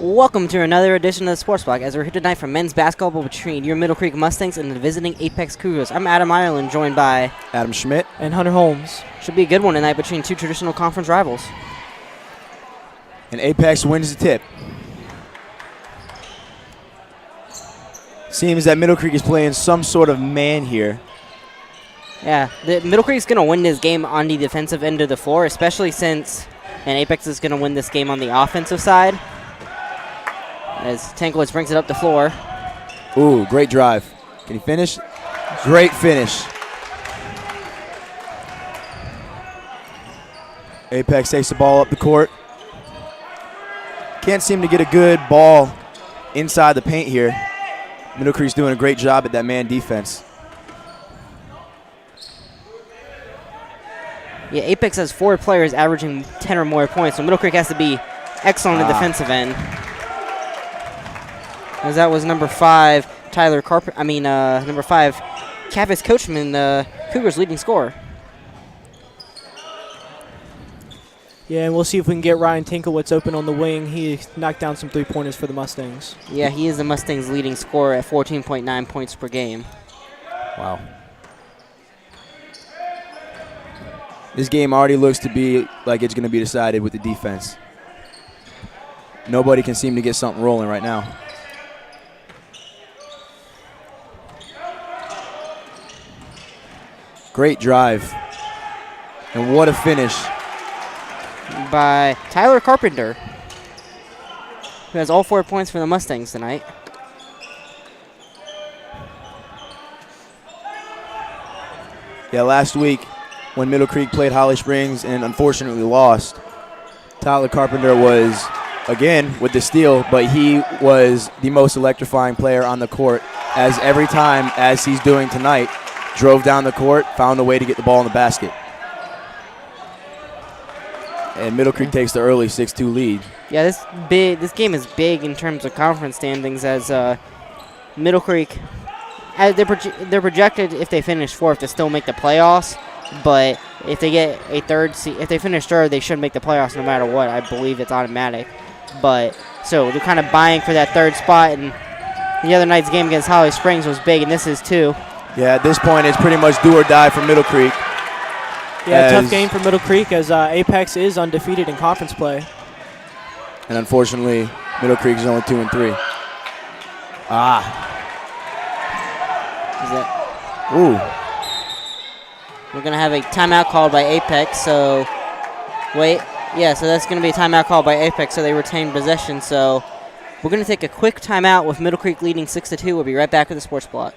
Welcome to another edition of the Sports Block as we're here tonight for men's basketball between your Middle Creek Mustangs and the visiting Apex Cougars. I'm Adam Ireland, joined by Adam Schmidt and Hunter Holmes. Should be a good one tonight between two traditional conference rivals. And Apex wins the tip. Seems that Middle Creek is playing some sort of man here. Yeah, the Middle Creek's going to win this game on the defensive end of the floor, especially since Apex is going to win this game on the offensive side. As Tanklitz brings it up the floor. Ooh, great drive. Can he finish? Great finish. Apex takes the ball up the court. Can't seem to get a good ball inside the paint here. Middle Creek's doing a great job at that man defense. Yeah, Apex has 4 players averaging 10 or more points, so Middle Creek has to be excellent on the defensive end. As that was number 5, number 5, Cavis Coachman, the Cougars' leading scorer. Yeah, and we'll see if we can get Ryan Tinklewitz open on the wing. He knocked down some three-pointers for the Mustangs. Yeah, he is the Mustangs' leading scorer at 14.9 points per game. Wow. This game already looks to be like it's going to be decided with the defense. Nobody can seem to get something rolling right now. Great drive. And what a finish. By Tyler Carpenter, who has all 4 points for the Mustangs tonight. Yeah, last week when Middle Creek played Holly Springs and unfortunately lost, Tyler Carpenter was, again, with the steal, but he was the most electrifying player on the court, as every time, as he's doing tonight, drove down the court, found a way to get the ball in the basket. And Middle Creek takes the early 6-2 lead. Yeah, this game is big in terms of conference standings, as Middle Creek, they're projected, if they finish 4th, to still make the playoffs. But if they get a third seed, if they finish third, they should make the playoffs no matter what. I believe it's automatic. But so they're kind of buying for that third spot. And the other night's game against Holly Springs was big, and this is too. Yeah, at this point, it's pretty much do or die for Middle Creek. Yeah, tough game for Middle Creek as Apex is undefeated in conference play. And unfortunately, Middle Creek is only 2-3. Is that? Ooh. We're going to have a timeout called by Apex, so wait. Yeah, so that's going to be a timeout called by Apex, so they retain possession. So we're going to take a quick timeout with Middle Creek leading 6-2. We'll be right back with the Sports Block.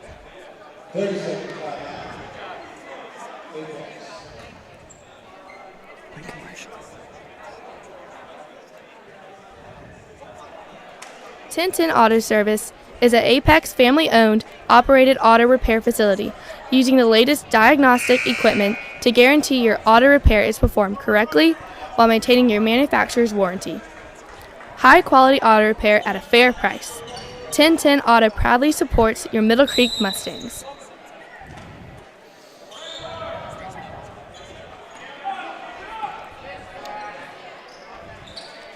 1010 Auto Service is an Apex family-owned, operated auto repair facility using the latest diagnostic equipment to guarantee your auto repair is performed correctly while maintaining your manufacturer's warranty. High-quality auto repair at a fair price. 1010 Auto proudly supports your Middle Creek Mustangs.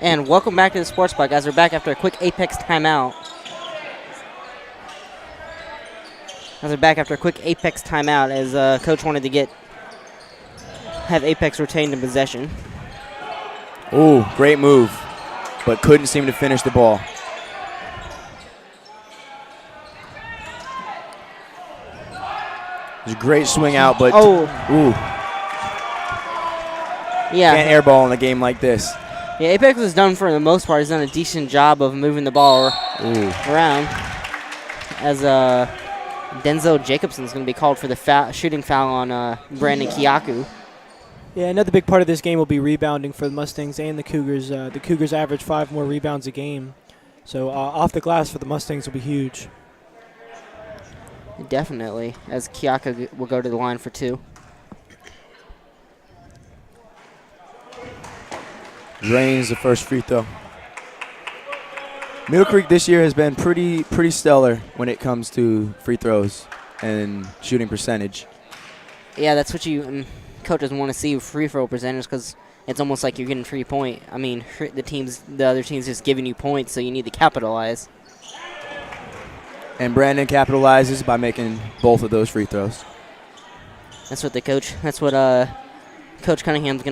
And welcome back to the Sports Block, guys. We're back after a quick Apex timeout. As Coach wanted to have Apex retained in possession. Ooh, great move, but couldn't seem to finish the ball. It was a great swing out, but ooh. Yeah. Can't airball in a game like this. Yeah, Apex has done, for the most part, has done a decent job of moving the ball around. As Denzel Jacobson is going to be called for the shooting foul on Brandon Kiaku. Yeah, another big part of this game will be rebounding for the Mustangs and the Cougars. The Cougars average 5 more rebounds a game. So off the glass for the Mustangs will be huge. Definitely, as Kiaku will go to the line for 2. Drains the first free throw. Middle Creek this year has been pretty stellar when it comes to free throws and shooting percentage. Yeah, that's what you coaches want to see free throw percentage because it's almost like you're getting free point. I mean, the other team's just giving you points, so you need to capitalize. And Brandon capitalizes by making both of those free throws. That's what Coach Cunningham's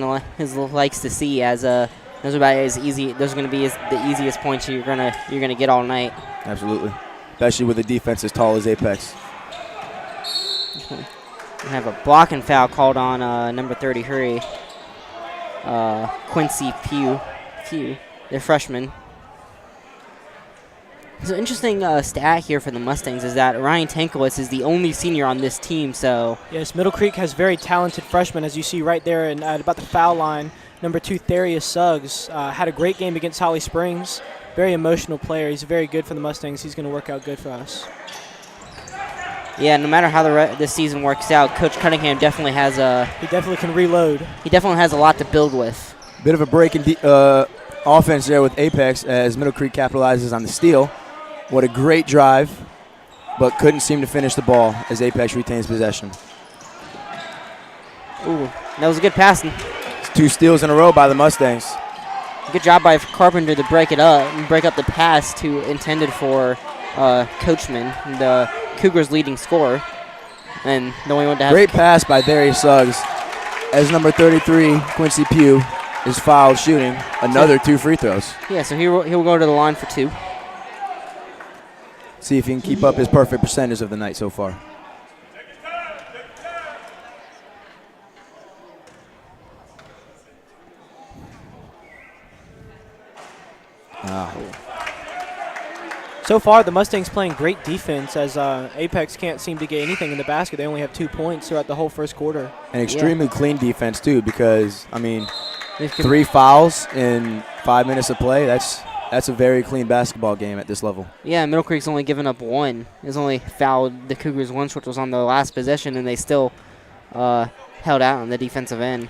likes to see, as those are about as easy. Those are going to be the easiest points you're gonna get all night. Absolutely, especially with a defense as tall as Apex. We have a blocking foul called on number 33, Quincy Pugh. They're freshmen. So interesting stat here for the Mustangs is that Ryan Tankiewicz is the only senior on this team. So yes, Middle Creek has very talented freshmen, as you see right there, and at about the foul line. Number 2, Therius Suggs, had a great game against Holly Springs. Very emotional player. He's very good for the Mustangs. He's going to work out good for us. Yeah, no matter how this season works out, Coach Cunningham definitely has he definitely can reload. He definitely has a lot to build with. Bit of a break in offense there with Apex as Middle Creek capitalizes on the steal. What a great drive, but couldn't seem to finish the ball as Apex retains possession. Ooh, that was a good passing. It's 2 steals in a row by the Mustangs. Good job by Carpenter to break it up and break up the pass intended for Coachman, the Cougars' leading scorer. And then we went to have great pass by Therius Suggs as number 33, Quincy Pugh, is fouled shooting another 2 free throws. Yeah, so he'll go to the line for 2. See if he can keep up his perfect percentage of the night so far. So far, the Mustangs playing great defense as Apex can't seem to get anything in the basket. They only have 2 points throughout the whole first quarter. And extremely clean defense, too, because, I mean, 3 fouls in 5 minutes of play, that's a very clean basketball game at this level. Yeah, Middle Creek's only given up 1. It's only fouled the Cougars once, which was on the last possession, and they still held out on the defensive end.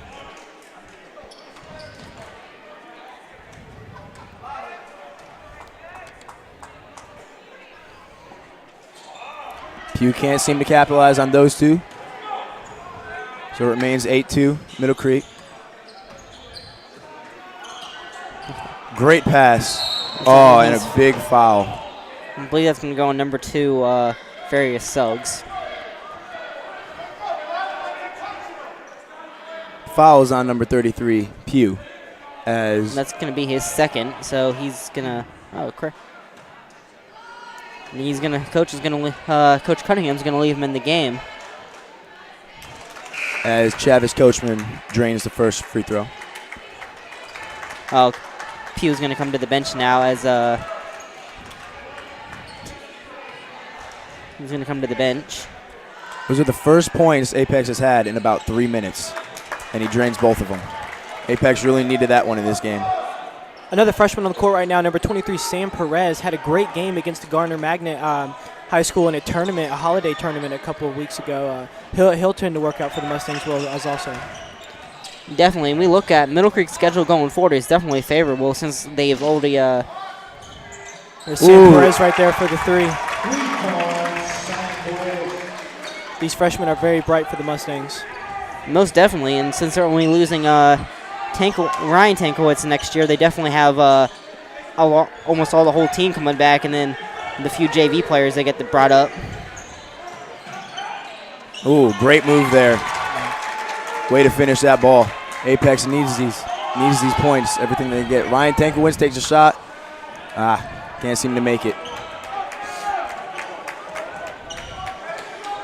Pugh can't seem to capitalize on those 2. So it remains 8-2, Middle Creek. Great pass. Oh, and a big foul. I believe that's going to go on number 2, Therius Suggs. Foul is on number 33, Pugh. As that's going to be his second, so he's going to crap. Coach Cunningham's going to leave him in the game. As Chavis Coachman drains the first free throw. Oh, Pugh's going to come to the bench now as he's going to come to the bench. Those are the first points Apex has had in about 3 minutes, and he drains both of them. Apex really needed that one in this game. Another freshman on the court right now, number 23, Sam Perez, had a great game against the Garner Magnet High School in a holiday tournament a couple of weeks ago. He'll turn to work out for the Mustangs well as also. Definitely, and we look at Middle Creek's schedule going forward is definitely favorable since they've already. There's Sam Perez right there for the 3. These freshmen are very bright for the Mustangs. Most definitely, and since they're only losing Ryan Tankiewicz next year, they definitely have almost all the whole team coming back, and then the few JV players they get brought up. Ooh, great move there. Way to finish that ball. Apex needs these points, everything they get. Ryan Tankiewicz takes a shot. Can't seem to make it.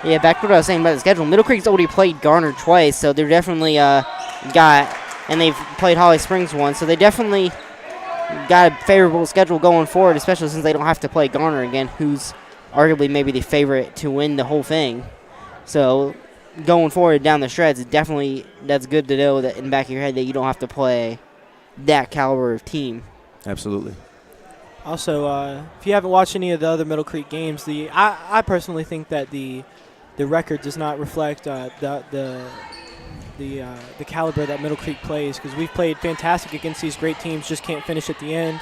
Yeah, back to what I was saying about the schedule. Middle Creek's already played Garner twice, so they're definitely and they've played Holly Springs once, so they definitely got a favorable schedule going forward, especially since they don't have to play Garner again, who's arguably maybe the favorite to win the whole thing. So going forward down the stretch, that's good to know that in the back of your head that you don't have to play that caliber of team. Absolutely. Also, if you haven't watched any of the other Middle Creek games, I personally think that the record does not reflect the caliber that Middle Creek plays, because we've played fantastic against these great teams, just can't finish at the end.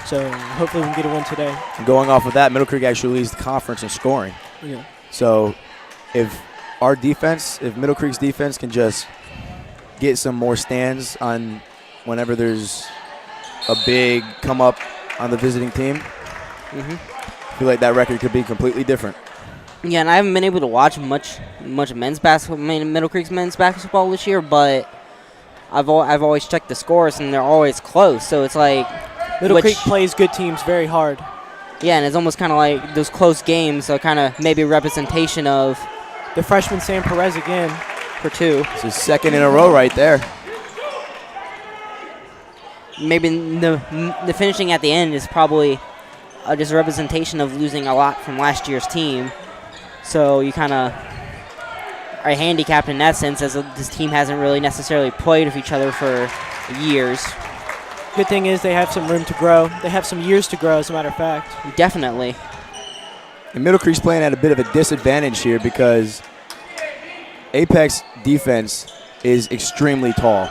So hopefully we can get a win today. And going off of that, Middle Creek actually leads the conference in scoring. Yeah. So if Middle Creek's defense can just get some more stands on whenever there's a big come up on the visiting team, I feel like that record could be completely different. Yeah, and I haven't been able to watch much men's basketball, Middle Creek's men's basketball this year, but I've always checked the scores, and they're always close. So it's like Middle Creek plays good teams very hard. Yeah, and it's almost kind of like those close games are kind of maybe a representation of the freshman Sam Perez again for 2. It's his second in a row right there. Maybe the finishing at the end is probably just a representation of losing a lot from last year's team. So you kind of are handicapped in that sense, as this team hasn't really necessarily played with each other for years. Good thing is they have some room to grow. They have some years to grow, as a matter of fact. Definitely. And Middle Creek's playing at a bit of a disadvantage here because Apex defense is extremely tall.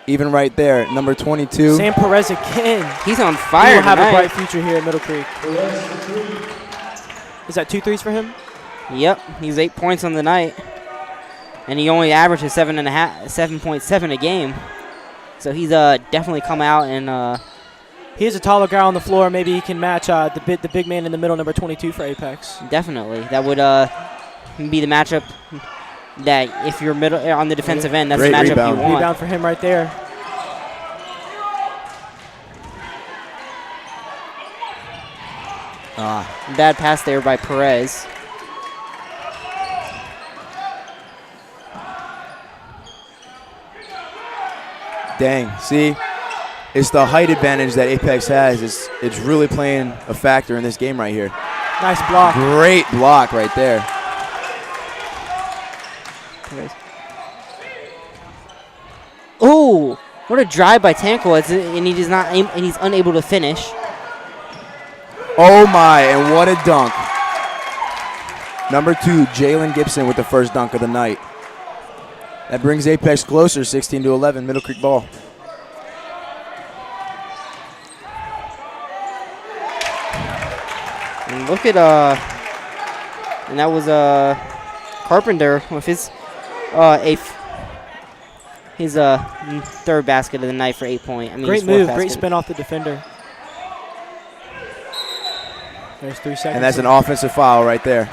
Even right there, number 22. Sam Perez again. He's on fire. He will have tonight. a bright future here at Middle Creek. Is that 2 threes for him? Yep, he's 8 points on the night, and he only averages 7.7 a game. So he's definitely come out and. He is a taller guy on the floor. Maybe he can match the big man in the middle, number 22 for Apex. Definitely, that would be the matchup. That if you're middle on the defensive end, that's Great the matchup rebound. you want. Rebound for him right there. Bad pass there by Perez. Dang, see, it's the height advantage that Apex has. It's really playing a factor in this game right here. Nice block. Great block right there. Oh, what a drive by Tankle, and he's unable to finish. Oh my, and what a dunk. Number 2, Jalen Gibson with the first dunk of the night. That brings Apex closer, 16-11, Middle Creek ball. And look at and that was Carpenter with his third basket of the night for 8 point. Great move, great spin off the defender. There's 3 seconds. And that's an offensive foul right there.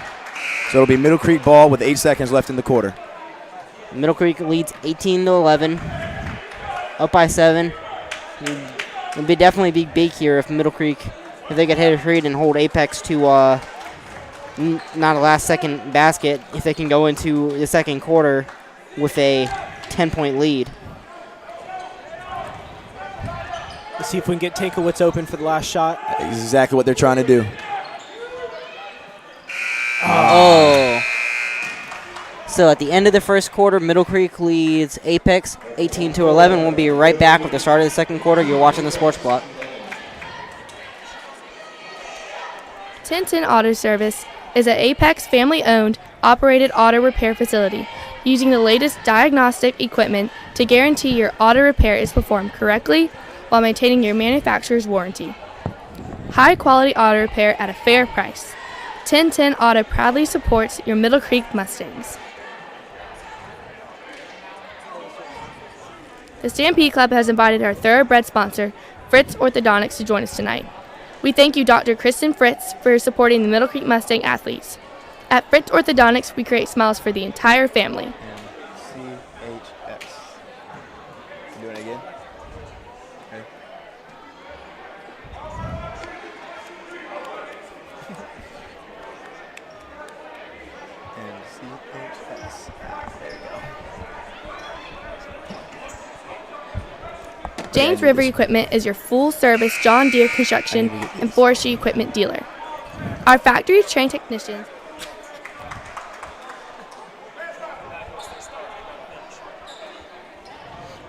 So it'll be Middle Creek ball with 8 seconds left in the quarter. Middle Creek leads 18-11, up by 7. It'd be definitely be big here if Middle Creek, if they could hit a read and hold Apex to not a last-second basket, if they can go into the second quarter with a 10-point lead. Let's see if we can get Tankowitz open for the last shot. That's exactly what they're trying to do. Oh. So at the end of the first quarter, Middle Creek leads Apex 18-11. We'll be right back with the start of the second quarter. You're watching the Sports Block. 1010 Auto Service is an Apex family-owned, operated auto repair facility using the latest diagnostic equipment to guarantee your auto repair is performed correctly while maintaining your manufacturer's warranty. High-quality auto repair at a fair price. 1010 Auto proudly supports your Middle Creek Mustangs. The Stampede Club has invited our thoroughbred sponsor, Fritz Orthodontics, to join us tonight. We thank you, Dr. Kristen Fritz, for supporting the Middle Creek Mustang athletes. At Fritz Orthodontics, we create smiles for the entire family. MCHS. Doing it again? Okay. MCHS. There you go. James River Equipment is your full-service John Deere construction and forestry equipment dealer. Our factory-trained technicians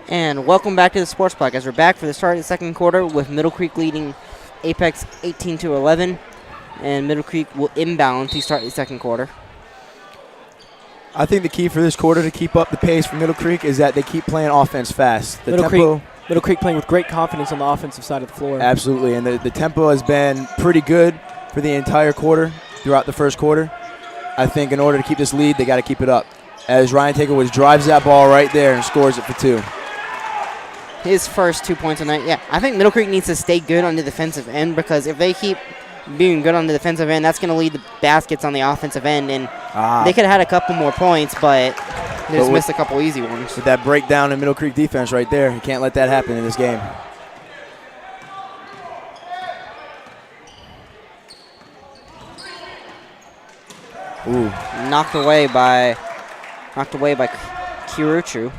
And welcome back to the Sports Block as we're back for the start of the second quarter with Middle Creek leading Apex 18-11. And Middle Creek will inbound to start the second quarter. I think the key for this quarter to keep up the pace for Middle Creek is that they keep playing offense fast. The Middle tempo, Creek playing with great confidence on the offensive side of the floor. absolutely, and the tempo has been pretty good for the entire quarter, throughout the first quarter. I think in order to keep this lead, they got to keep it up. as Ryan Tanglewoods drives that ball right there and scores it for 2. His first 2 points on that. Yeah, I think Middle Creek needs to stay good on the defensive end, because if they keep being good on the defensive end, that's going to lead to baskets on the offensive end, and they could have had a couple more points, but they just missed a couple easy ones. With that breakdown in Middle Creek defense right there, you can't let that happen in this game. Ooh. Knocked away by Kiruchu.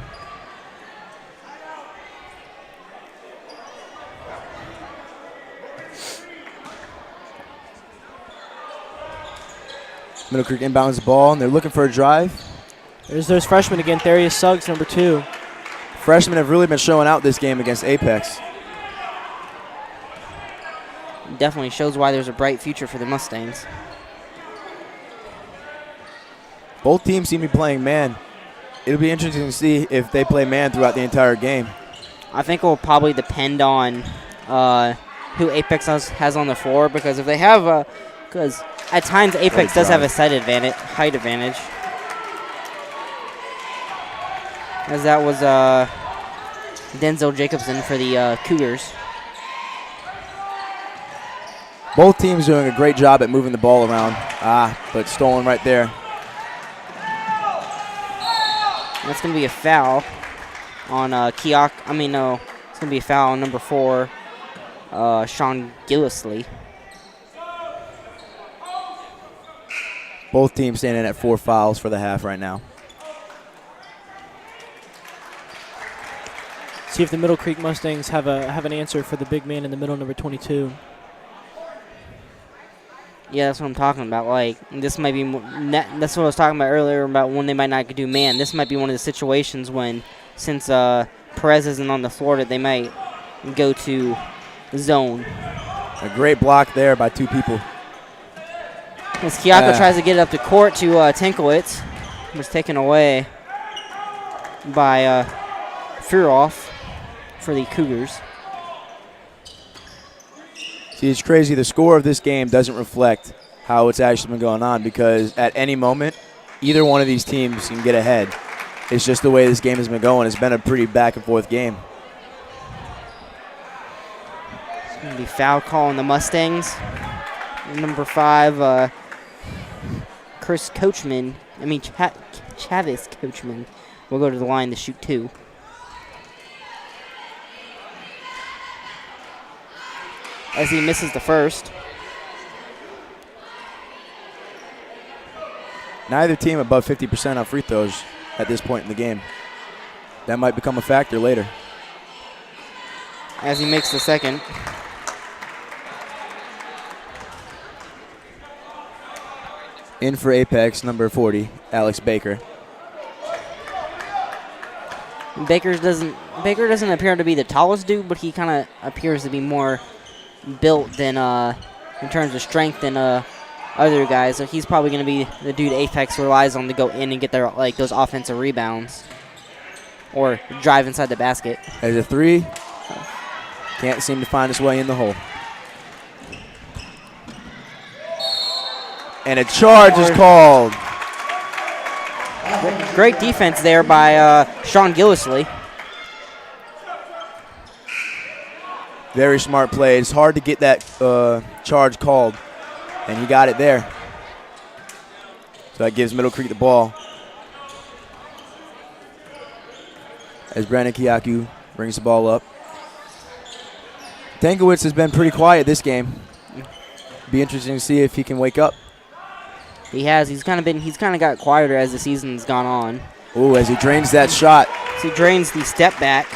Middle Creek inbounds the ball, and they're looking for a drive. There's those freshmen again. Therius Suggs, number 2. Freshmen have really been showing out this game against Apex. Definitely shows why there's a bright future for the Mustangs. Both teams seem to be playing man. It'll be interesting to see if they play man throughout the entire game. I think it will probably depend on who Apex has on the floor, because if they have because at times Apex does have a height advantage. As that was Denzel Jacobson for the Cougars. Both teams doing a great job at moving the ball around. But stolen right there. That's going to be a foul on Kiak. I mean, no, it's going to be a foul on number 4, Sean Gillisley. Both teams standing at 4 fouls for the half right now. See if the Middle Creek Mustangs have an answer for the big man in the middle, number 22. Yeah, that's what I'm talking about. Like, this might be that's what I was talking about earlier about when they might not do man. This might be one of the situations when, since Perez isn't on the floor, that they might go to zone. A great block there by 2 people. As Kiako tries to get it up the court to Tankowitz, was taken away by Furoff for the Cougars. See, it's crazy. The score of this game doesn't reflect how it's actually been going on, because at any moment, either one of these teams can get ahead. It's just the way this game has been going. It's been a pretty back-and-forth game. It's going to be foul call on the Mustangs. Number 5, Chris Coachman, Chavis Coachman will go to the line to shoot 2. As he misses the first. Neither team above 50% on free throws at this point in the game. That might become a factor later. As he makes the second. In for Apex, number 40, Alex Baker. Baker doesn't appear to be the tallest dude, but he kind of appears to be more built than in terms of strength than other guys. So he's probably going to be the dude Apex relies on to go in and get their those offensive rebounds or drive inside the basket. There's a 3. Can't seem to find his way in the hole. And a charge is called. Great defense there by Sean Gillisley. Very smart play. It's hard to get that charge called, and he got it there. So that gives Middle Creek the ball. As Brandon Kiaku brings the ball up. Tankowitz has been pretty quiet this game. Be interesting to see if he can wake up. He has. He's kind of got quieter as the season's gone on. Ooh, as he drains that shot. So he drains the step back.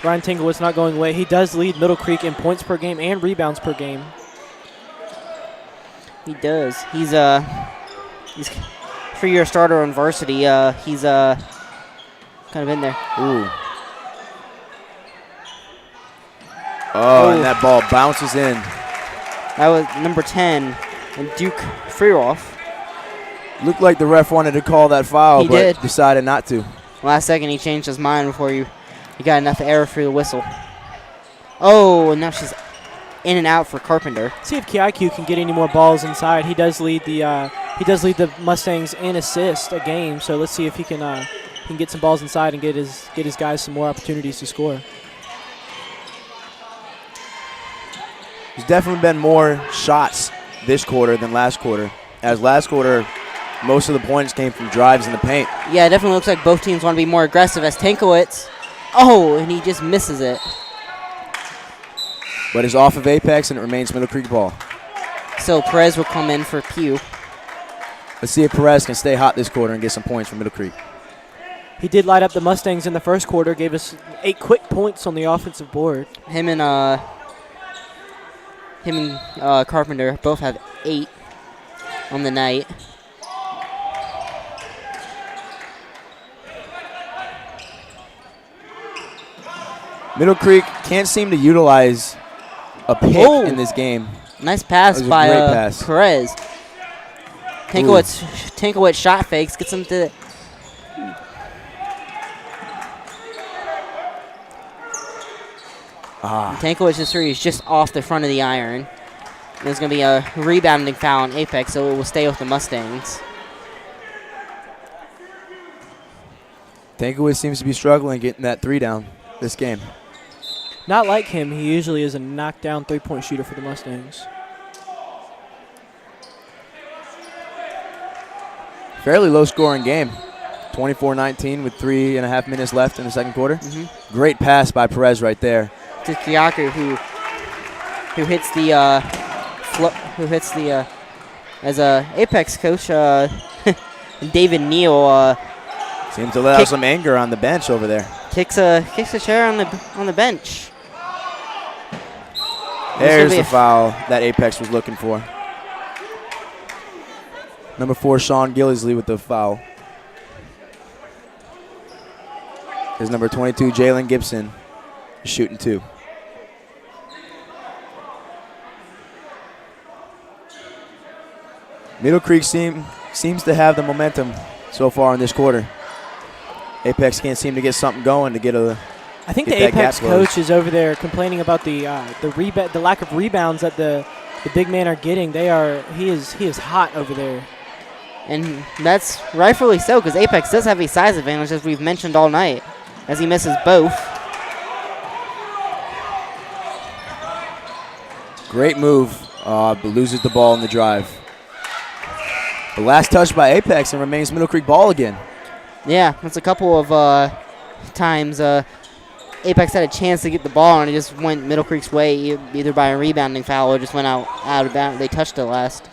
Ryan Tanglewoods not going away. He does lead Middle Creek in points per game and rebounds per game. He does. He's three-year starter on varsity. He's kind of in there. Ooh. Oh, and that ball bounces in. That was number 10, and Duke Freeroff. Looked like the ref wanted to call that foul, but decided not to. Last second, he changed his mind before he got enough air for the whistle. Oh, and now she's in and out for Carpenter. See if KIQ can get any more balls inside. He does lead the Mustangs in assists a game. So let's see if he can get some balls inside and get his guys some more opportunities to score. There's definitely been more shots this quarter than last quarter. As last quarter, most of the points came from drives in the paint. Yeah, it definitely looks like both teams want to be more aggressive as Tankowitz. Oh, and he just misses it. But it's off of Apex, and it remains Middle Creek ball. So Perez will come in for Pugh. Let's see if Perez can stay hot this quarter and get some points from Middle Creek. He did light up the Mustangs in the first quarter, gave us 8 quick points on the offensive board. Him and Carpenter both have 8 on the night. Middle Creek can't seem to utilize a pick in this game. Nice pass by great pass. Perez. Tankowitz shot fakes, gets him to. Tankowicz's three is just off the front of the iron. There's going to be a rebounding foul on Apex, so it will stay with the Mustangs. Tankowitz seems to be struggling getting that 3 down this game. Not like him. He usually is a knockdown three-point shooter for the Mustangs. Fairly low-scoring game. 24-19 with 3.5 minutes left in the second quarter. Great pass by Perez right there. To Kiaku, who hits the as a Apex coach, David Neal seems to let out some anger on the bench over there. Kicks a chair on the bench. There's the foul that Apex was looking for. Number 4, Sean Gillisley with the foul. His number 22, Jalen Gibson, is shooting 2. Middle Creek seems to have the momentum so far in this quarter. Apex can't seem to get something going to get a. I think the Apex coach is over there complaining about the lack of rebounds that the big men are getting. He is hot over there. And that's rightfully so, because Apex does have a size advantage, as we've mentioned all night, as he misses both. Great move, but loses the ball in the drive. The last touch by Apex and remains Middle Creek ball again. Yeah, that's a couple of times Apex had a chance to get the ball, and it just went Middle Creek's way, either by a rebounding foul or just went out of bounds. They touched it last.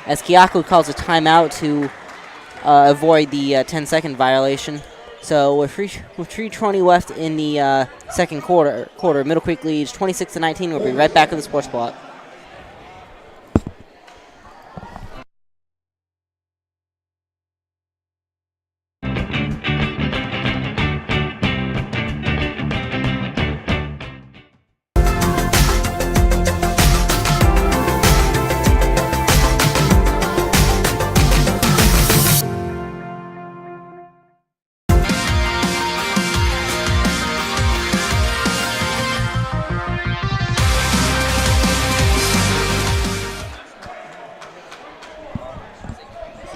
As Kiaku calls a timeout to avoid the 10-second violation. So with 3:20 left in the second quarter, Middle Creek leads 26-19. We'll be right back to the sports block.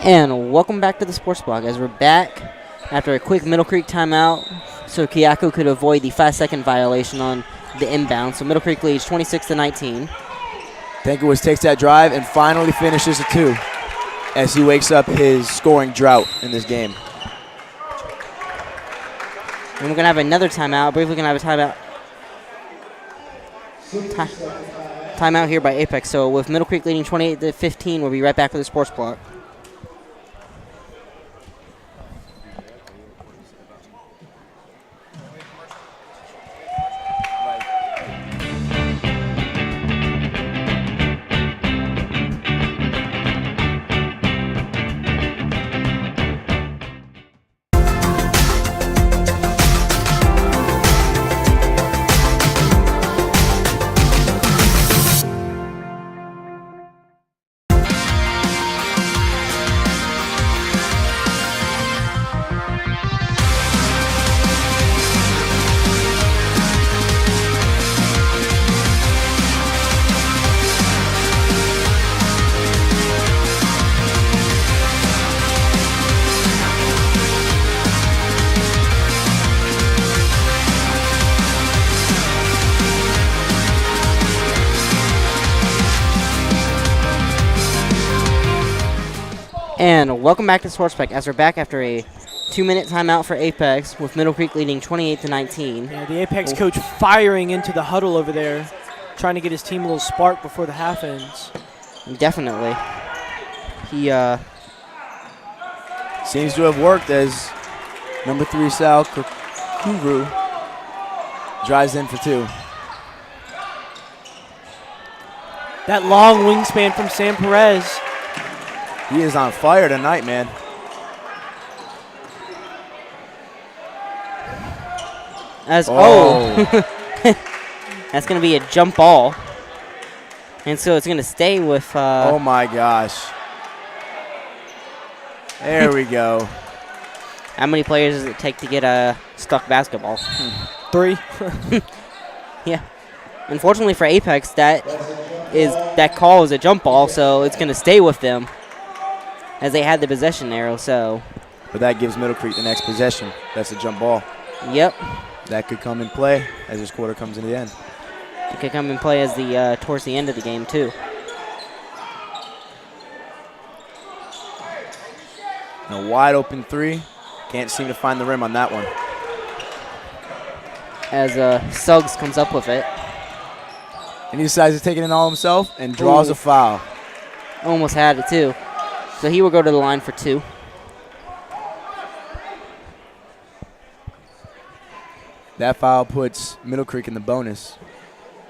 And welcome back to the Sports Block, as we're back after a quick Middle Creek timeout so Kiaku could avoid the 5-second violation on the inbound. So Middle Creek leads 26-19. Tankowitz takes that drive and finally finishes a 2 as he wakes up his scoring drought in this game. And we're going to have another timeout. Briefly going to have a timeout here by Apex. So with Middle Creek leading 28-15, we'll be right back with the Sports Block. And welcome back to Sports Pack as we're back after a 2-minute timeout for Apex with Middle Creek leading 28-19. Yeah, the Apex coach firing into the huddle over there, trying to get his team a little spark before the half ends. Definitely. He seems to have worked as number 3 Sal Kuru drives in for 2. That long wingspan from Sam Perez. He is on fire tonight, man. that's going to be a jump ball. And so it's going to stay with oh my gosh. There we go. How many players does it take to get a stuck basketball? 3. Yeah. Unfortunately for Apex, that call is a jump ball, so it's going to stay with them as they had the possession arrow. So, but that gives Middle Creek the next possession. That's a jump ball. Yep. That could come in play as this quarter comes to the end. It could come in play as towards the end of the game too. And a wide open 3. Can't seem to find the rim on that one. As Suggs comes up with it. And he decides to take it in all himself and draws a foul. Almost had it too. So he will go to the line for 2. That foul puts Middle Creek in the bonus.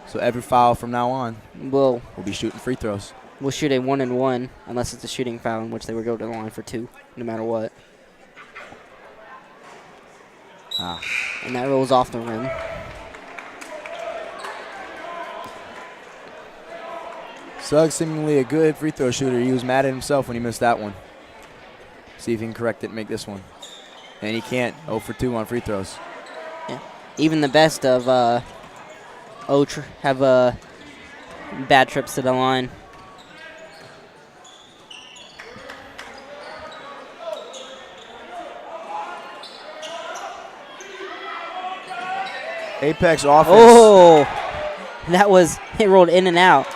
So every foul from now on We'll be shooting free throws. We'll shoot a 1-and-1 unless it's a shooting foul, in which they will go to the line for 2, no matter what. And that rolls off the rim. Suggs seemingly a good free throw shooter. He was mad at himself when he missed that one. See if he can correct it and make this one. And he can't. 0 for 2 on free throws. Yeah. Even the best of have bad trips to the line. Apex offense. Oh, it rolled in and out.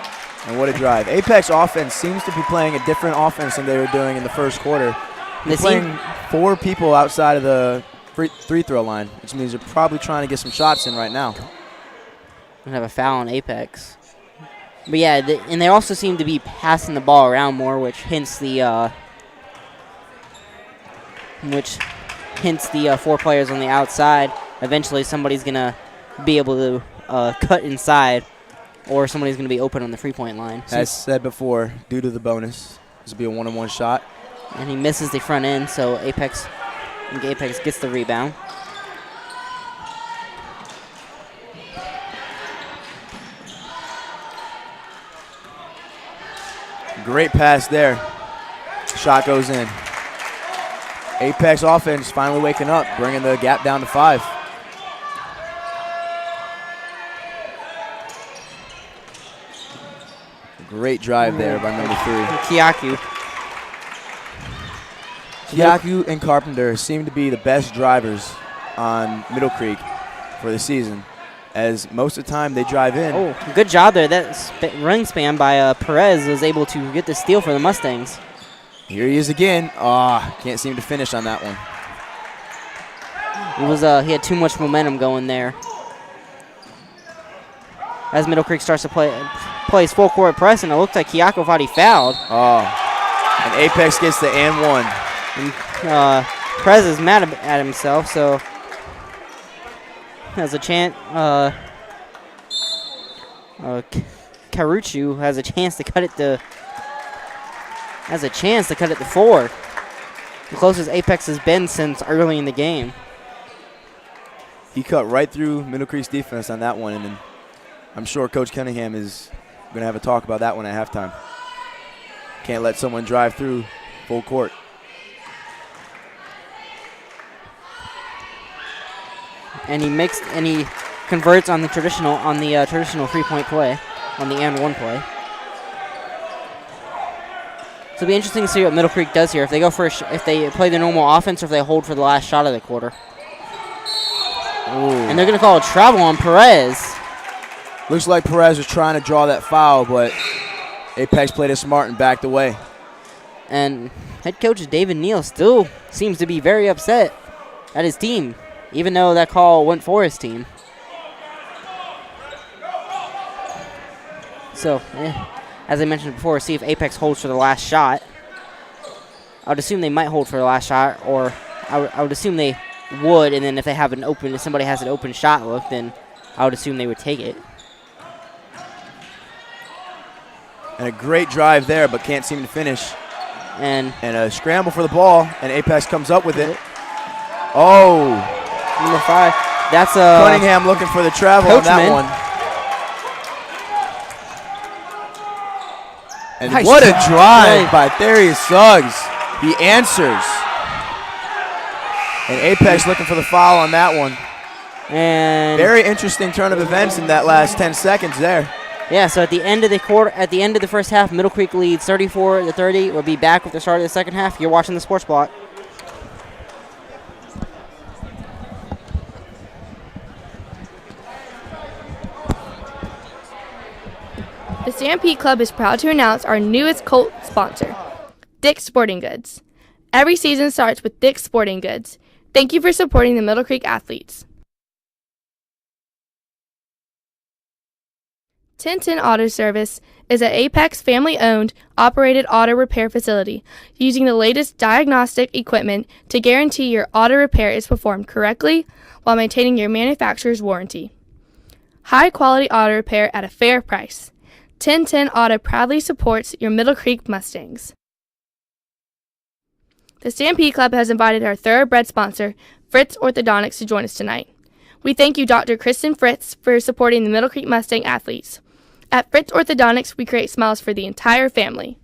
And what a drive. Apex offense seems to be playing a different offense than they were doing in the first quarter. They're playing 4 people outside of the free throw line, which means they're probably trying to get some shots in right now. We have a foul on Apex. But yeah, and they also seem to be passing the ball around more, which hints the 4 players on the outside. Eventually, somebody's gonna be able to cut inside, or somebody's gonna be open on the 3-point line. As said before, due to the bonus, this will be a 1-on-1 shot. And he misses the front end, so Apex gets the rebound. Great pass there. Shot goes in. Apex offense finally waking up, bringing the gap down to 5. Great drive there by number 3. Kiaku and Carpenter seem to be the best drivers on Middle Creek for the season, as most of the time they drive in. Oh, good job there. That running span by Perez was able to get the steal for the Mustangs. Here he is again. Can't seem to finish on that one. He had too much momentum going there. As Middle Creek starts to plays full court press, and it looked like Kiako thought he fouled. And Apex gets the and 1. And Perez is mad at himself, so has a chance. Carucci has a chance to cut it to 4. The closest Apex has been since early in the game. He cut right through Middle Creek's defense on that one, and then I'm sure Coach Cunningham is going to have a talk about that one at halftime. Can't let someone drive through full court. And he converts on the traditional 3-point play, on the and 1 play. So it'll be interesting to see what Middle Creek does here. If they go for if they play the normal offense, or if they hold for the last shot of the quarter. Ooh. And they're going to call a travel on Perez. Looks like Perez was trying to draw that foul, but Apex played it smart and backed away. And head coach David Neal still seems to be very upset at his team, even though that call went for his team. So, as I mentioned before, see if Apex holds for the last shot. I would assume they might hold for the last shot, or I would assume they would, and then if they have if somebody has an open shot look, then I would assume they would take it. And a great drive there, but can't seem to finish. And a scramble for the ball, and Apex comes up with it. Oh. Number 5. That's Cunningham looking for the travel on that one. And Nice what a drive. drive by Therius Suggs. He answers. And Apex looking for the foul on that one. And very interesting turn of events in that last 10 seconds there. Yeah, so at the end of the first half, Middle Creek leads 34-30. We'll be back with the start of the second half. You're watching the Sports Block. The Stampede Club is proud to announce our newest Colt sponsor, Dick's Sporting Goods. Every season starts with Dick's Sporting Goods. Thank you for supporting the Middle Creek athletes. 1010 Auto Service is an Apex family-owned, operated auto repair facility using the latest diagnostic equipment to guarantee your auto repair is performed correctly while maintaining your manufacturer's warranty. High-quality auto repair at a fair price. 1010 Auto proudly supports your Middle Creek Mustangs. The Stampede Club has invited our thoroughbred sponsor, Fritz Orthodontics, to join us tonight. We thank you, Dr. Kristen Fritz, for supporting the Middle Creek Mustang athletes. At Fritz Orthodontics, we create smiles for the entire family.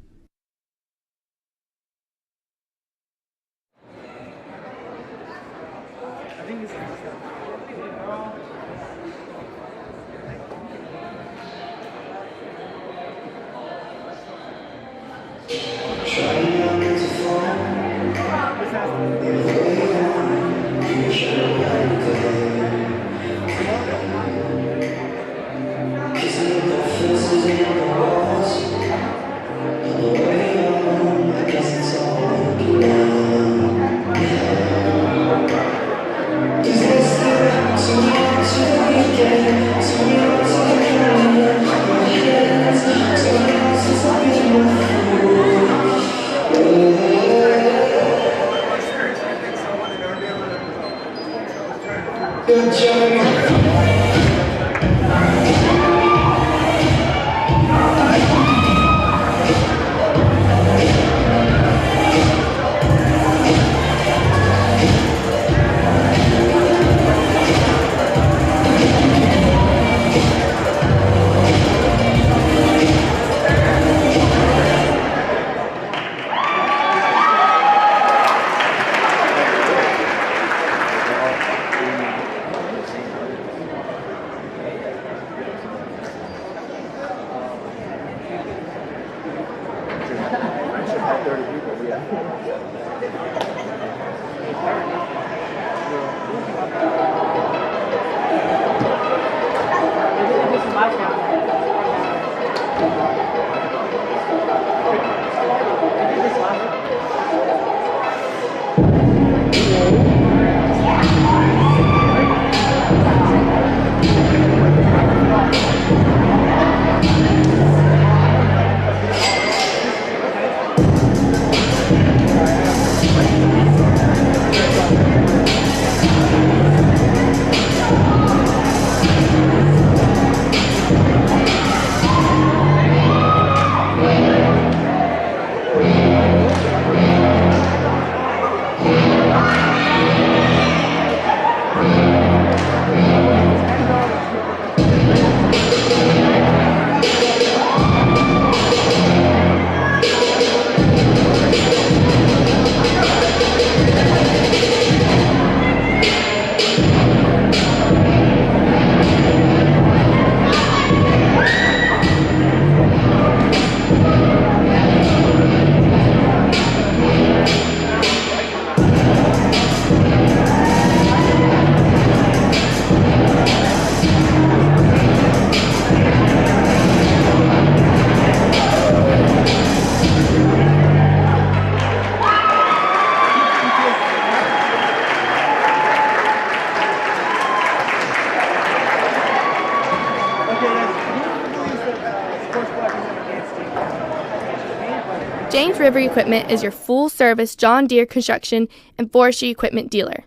James River Equipment is your full-service John Deere construction and forestry equipment dealer.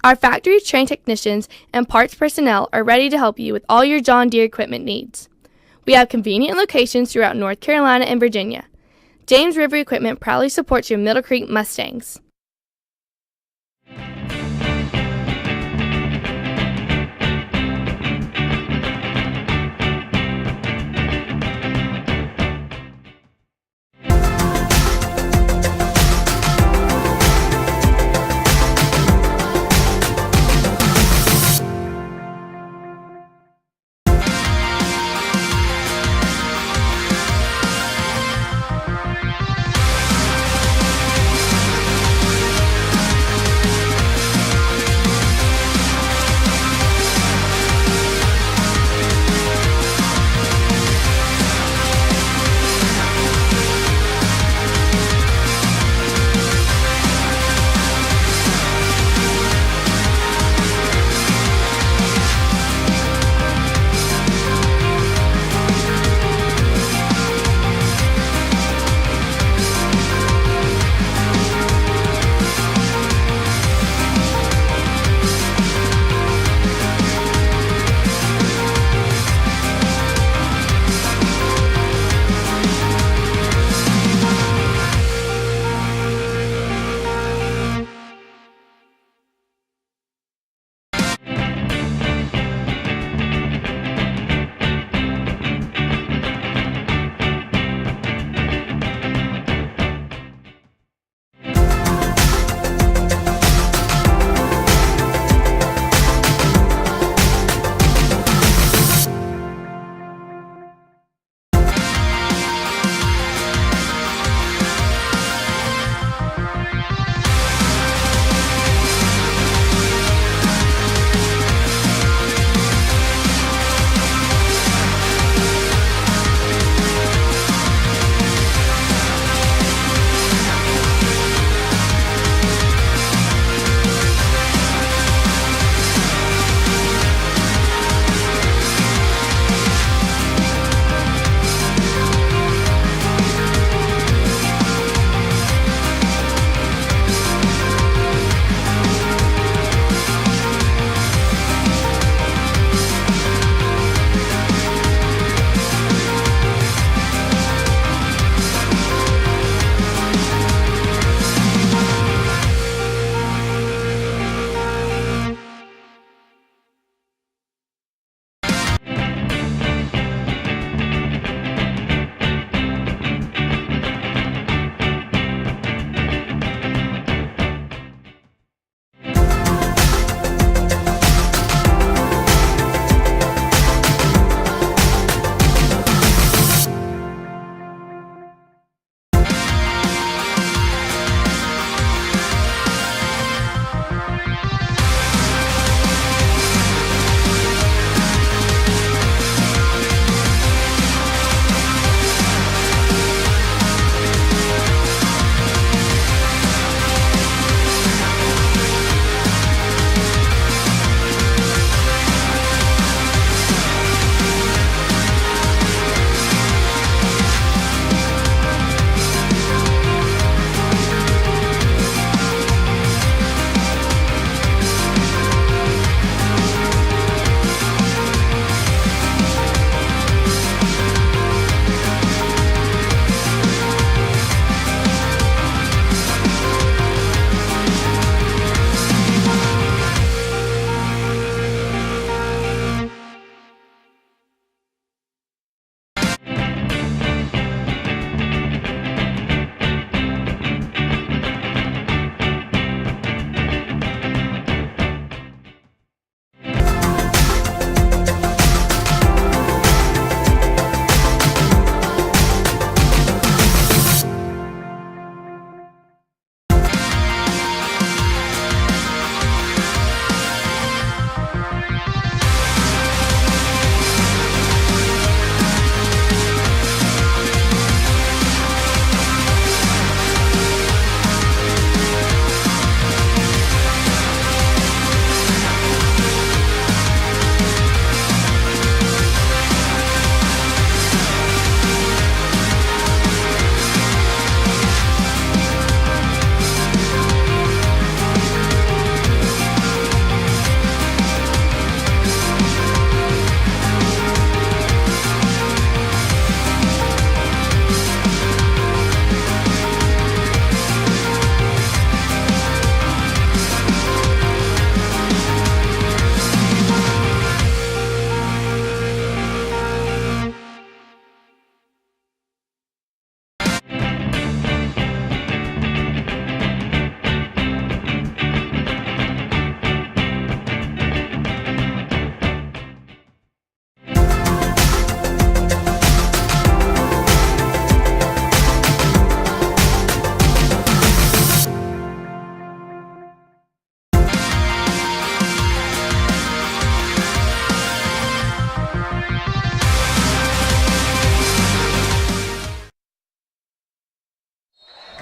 Our factory-trained technicians and parts personnel are ready to help you with all your John Deere equipment needs. We have convenient locations throughout North Carolina and Virginia. James River Equipment proudly supports your Middle Creek Mustangs.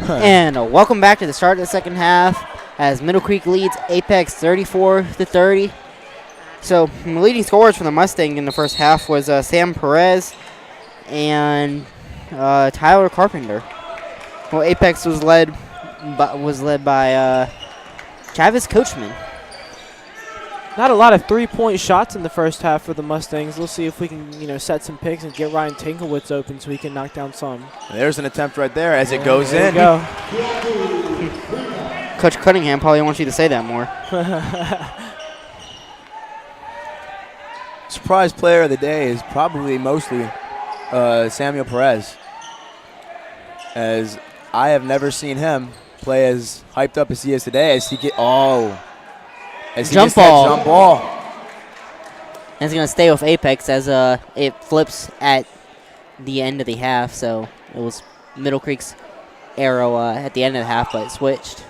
And welcome back to the start of the second half as Middle Creek leads Apex 34-30. So the leading scorers for the Mustang in the first half was Sam Perez and Tyler Carpenter. Well, Apex was led by Travis Coachman. Not a lot of three-point shots in the first half for the Mustangs. We'll see if we can, set some picks and get Ryan Tinklewitz open so he can knock down some. There's an attempt right there as it goes in. Go. Coach Cunningham probably wants you to say that more. Surprise player of the day is probably mostly Samuel Perez, as I have never seen him play as hyped up as he is today. As he gets jump ball. Jump ball. And it's going to stay with Apex as it flips at the end of the half. So it was Middle Creek's arrow at the end of the half, but it switched.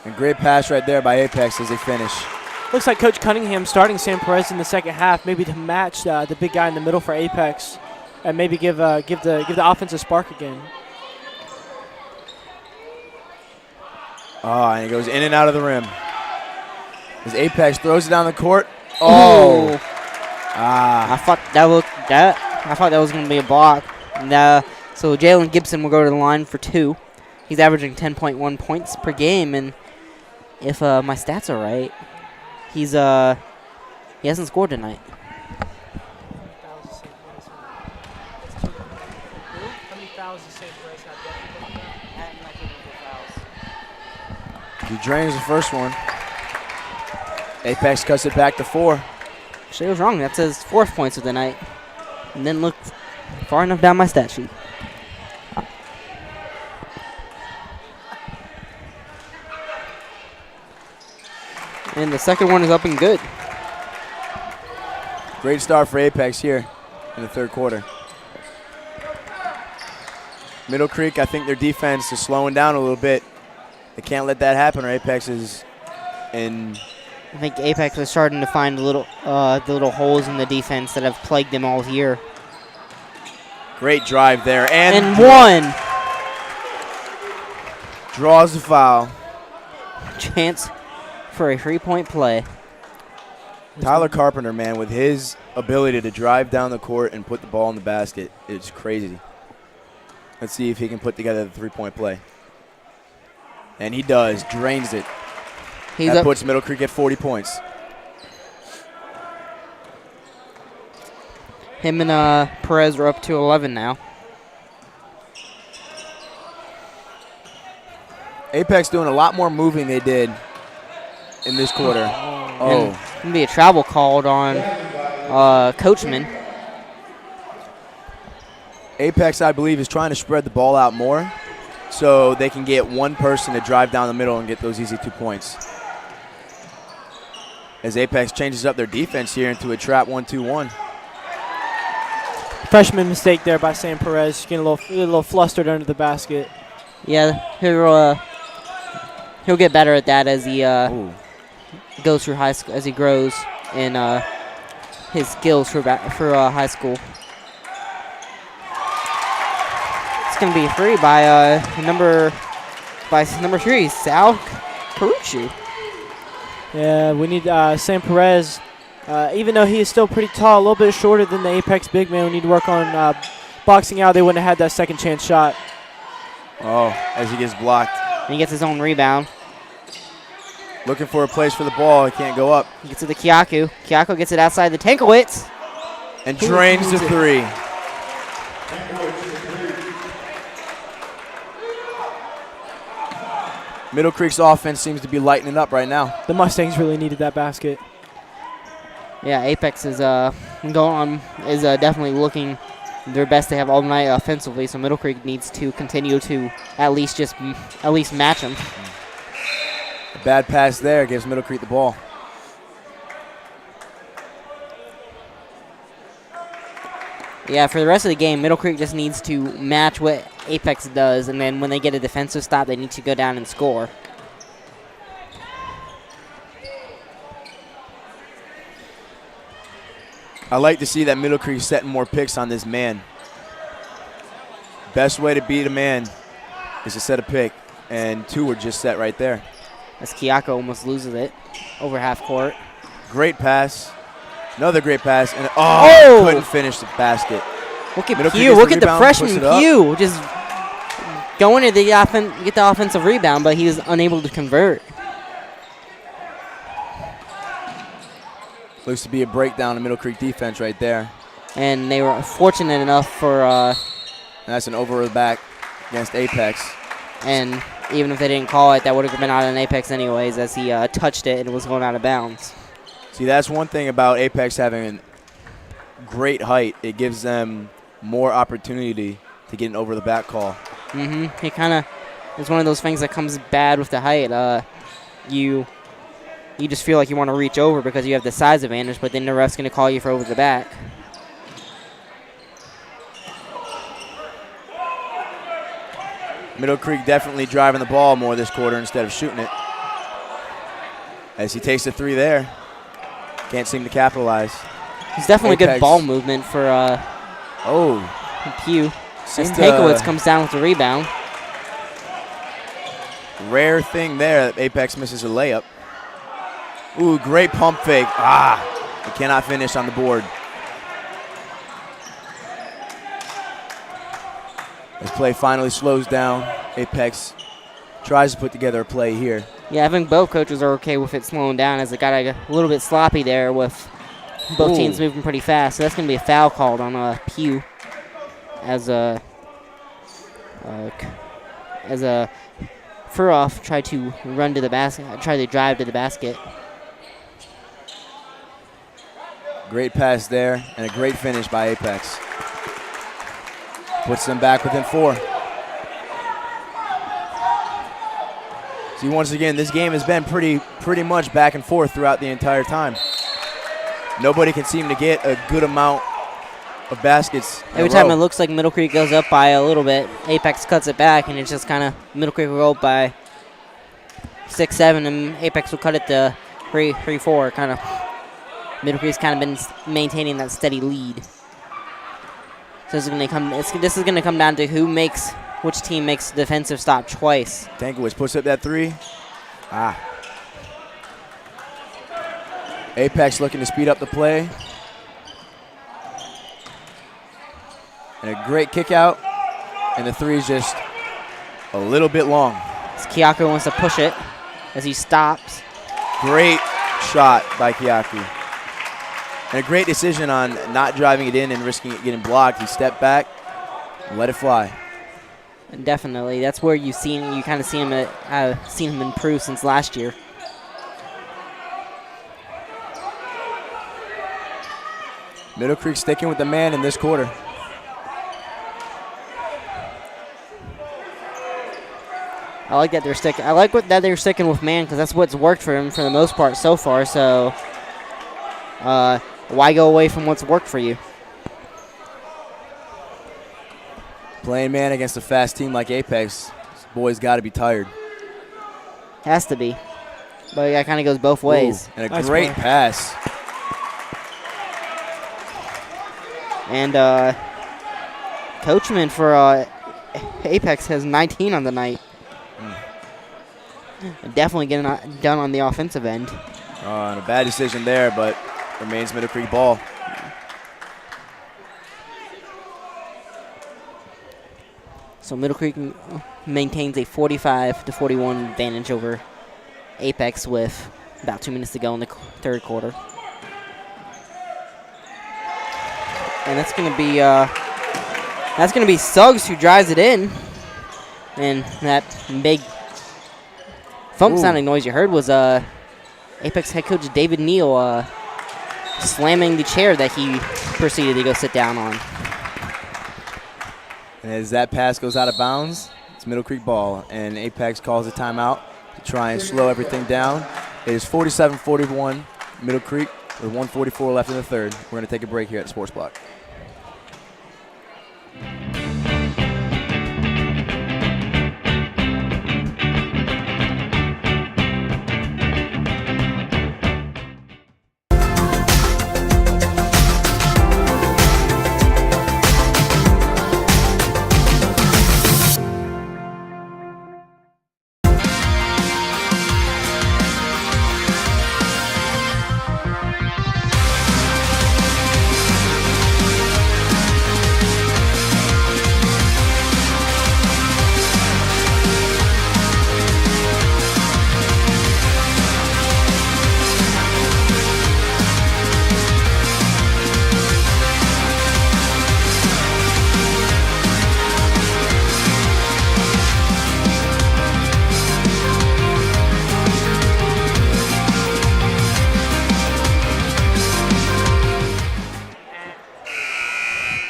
And great pass right there by Apex as they finish. Looks like Coach Cunningham starting Sam Perez in the second half, maybe to match the big guy in the middle for Apex, and maybe give the offense a spark again. Oh, and it goes in and out of the rim. As Apex throws it down the court. Oh. I thought that was going to be a block. And, so Jalen Gibson will go to the line for 2. He's averaging 10.1 points per game, and if my stats are right, he hasn't scored tonight. How many fouls does Sam Perez have? He drains the first one. Apex cuts it back to 4. Actually, I was wrong. That's his 4th points of the night. And then look far enough down my stat sheet. And the second one is up and good. Great start for Apex here in the third quarter. Middle Creek, I think their defense is slowing down a little bit. They can't let that happen, or Apex is in. I think Apex is starting to find the little holes in the defense that have plagued them all year. Great drive there. And one. Draws the foul. Chance for a 3-point play. Tyler Carpenter, man, with his ability to drive down the court and put the ball in the basket, it's crazy. Let's see if he can put together the 3-point play. And he does, drains it. That puts Middle Creek at 40 points. Him and Perez are up to 11 now. Apex doing a lot more moving they did in this quarter. And it's going to be a travel called on Coachman. Apex, I believe, is trying to spread the ball out more so they can get one person to drive down the middle and get those easy 2 points. As Apex changes up their defense here into a trap 1-2-1. Freshman mistake there by Sam Perez. Getting a little flustered under the basket. Yeah, he'll get better at that as he goes through high school, as he grows in his skills for high school. It's going to be free by number 3, Sal Carucci. Yeah, we need Sam Perez. Even though he is still pretty tall, a little bit shorter than the Apex big man, we need to work on boxing out. They wouldn't have had that second chance shot. Oh, as he gets blocked. And he gets his own rebound. Looking for a place for the ball. He can't go up. He gets it to Kyaku. Kyaku gets it outside the Tankowitz. And drains the 3. Middle Creek's offense seems to be lightening up right now. The Mustangs really needed that basket. Yeah, Apex is definitely looking their best to have all night offensively. So Middle Creek needs to continue to at least match them. A bad pass there gives Middle Creek the ball. Yeah, for the rest of the game, Middle Creek just needs to match what Apex does, and then when they get a defensive stop, they need to go down and score. I like to see that Middle Creek setting more picks on this man. Best way to beat a man is to set a pick, and 2 were just set right there. As Kiyako almost loses it over half court. Great pass. Another great pass. And couldn't finish the basket. Look at Middle Creek Pugh. gets Look the at the rebound, freshman puts it up. Pugh just going to get the offensive rebound, but he was unable to convert. Looks to be a breakdown in Middle Creek defense right there. And they were fortunate enough for, And that's an over the back against Apex. and even if they didn't call it, that would have been out on Apex anyways, as he touched it and it was going out of bounds. See, that's one thing about Apex having great height. It gives them more opportunity to get an over the back call. He kind of is one of those things that comes bad with the height. You just feel like you want to reach over because you have the size advantage, but then the ref's going to call you for over the back. Middle Creek definitely driving the ball more this quarter instead of shooting it. As he takes the 3 there. Can't seem to capitalize. It's definitely Apex. good ball movement for Pugh. As Seemed, Tankowitz comes down with the rebound. Rare thing there that Apex misses a layup. Ooh, great pump fake. He cannot finish on the board. As play finally slows down, Apex tries to put together a play here. Yeah, I think both coaches are okay with it slowing down, as it got a little bit sloppy there with both teams moving pretty fast. So that's going to be a foul called on Pugh as Furoff tried to run to the basket, tried to drive to the basket. Great pass there and a great finish by Apex. Puts them back within 4. See, once again, this game has been pretty much back and forth throughout the entire time. Nobody can seem to get a good amount of baskets. Every time it looks like Middle Creek goes up by a little bit, Apex cuts it back, and it's just kind of Middle Creek will go up by 6-7, and Apex will cut it to 3-4. Kind of Middle Creek's kind of been maintaining that steady lead. So this is going to come down to which team makes the defensive stop twice. Tankowitz puts up that 3. Apex looking to speed up the play. And a great kick out. And the 3 is just a little bit long. As Kiyako wants to push it as he stops. Great shot by Kiyaki. And a great decision on not driving it in and risking it getting blocked. He stepped back and let it fly. And definitely, that's where you kind of seen him improve since last year. Middle Creek sticking with the man in this quarter. I like that they're sticking with man, because that's what's worked for him for the most part so far. So why go away from what's worked for you? Playing man against a fast team like Apex, this boy's got to be tired. Has to be. But that kind of goes both ways. Ooh, and a great pass. And Coachman for Apex has 19 on the night. Definitely getting done on the offensive end. And a bad decision there, but remains Middle Creek ball. So Middle Creek maintains a 45-41 advantage over Apex with about 2 minutes to go in the third quarter. And that's going to be Suggs who drives it in. And that big thump-sounding noise you heard was Apex head coach David Neal slamming the chair that he proceeded to go sit down on. And as that pass goes out of bounds, it's Middle Creek ball, and Apex calls a timeout to try and slow everything down. It is 47-41 Middle Creek with 1:44 left in the third. We're going to take a break here at the Sports Block.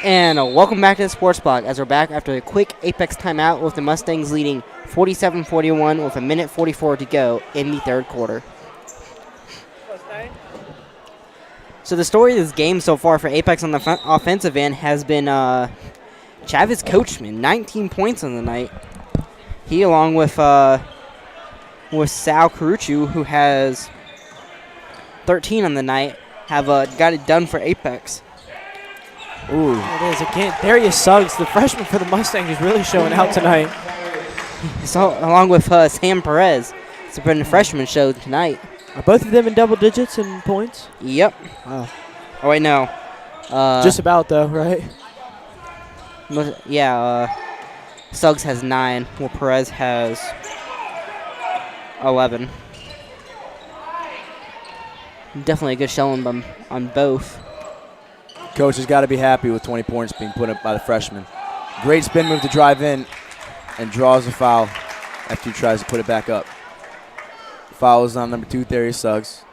And welcome back to the Sports Block as we're back after a quick Apex timeout with the Mustangs leading 47-41 with a minute 44 to go in the third quarter. So the story of this game so far for Apex on the offensive end has been Chavis Coachman, 19 points on the night. He, along with Sal Carucci, who has 13 on the night, have got it done for Apex. Ooh. It is again. Darius Suggs, the freshman for the Mustangs, is really showing out tonight. So, along with Sam Perez, it's been a freshman show tonight. Are both of them in double digits in points? Yep. Wow. Oh wait, no. Just about though, right? Yeah. Suggs has 9, while Perez has 11. Definitely a good showing on both. Coach has got to be happy with 20 points being put up by the freshman. Great spin move to drive in and draws a foul after he tries to put it back up. Foul is on number 2, Darius Suggs.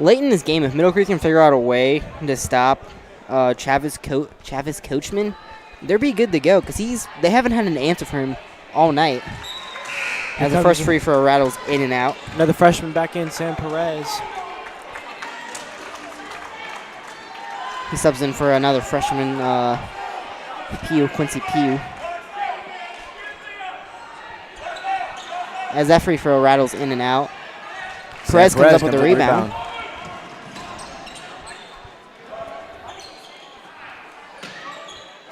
Late in this game, if Middle Creek can figure out a way to stop Chavis Coachman, they'll be good to go because they haven't had an answer for him all night. As the first free throw rattles in and out. Another freshman back in, Sam Perez. He subs in for another freshman, Quincy Pugh. As that free throw rattles in and out. Perez comes up with the rebound.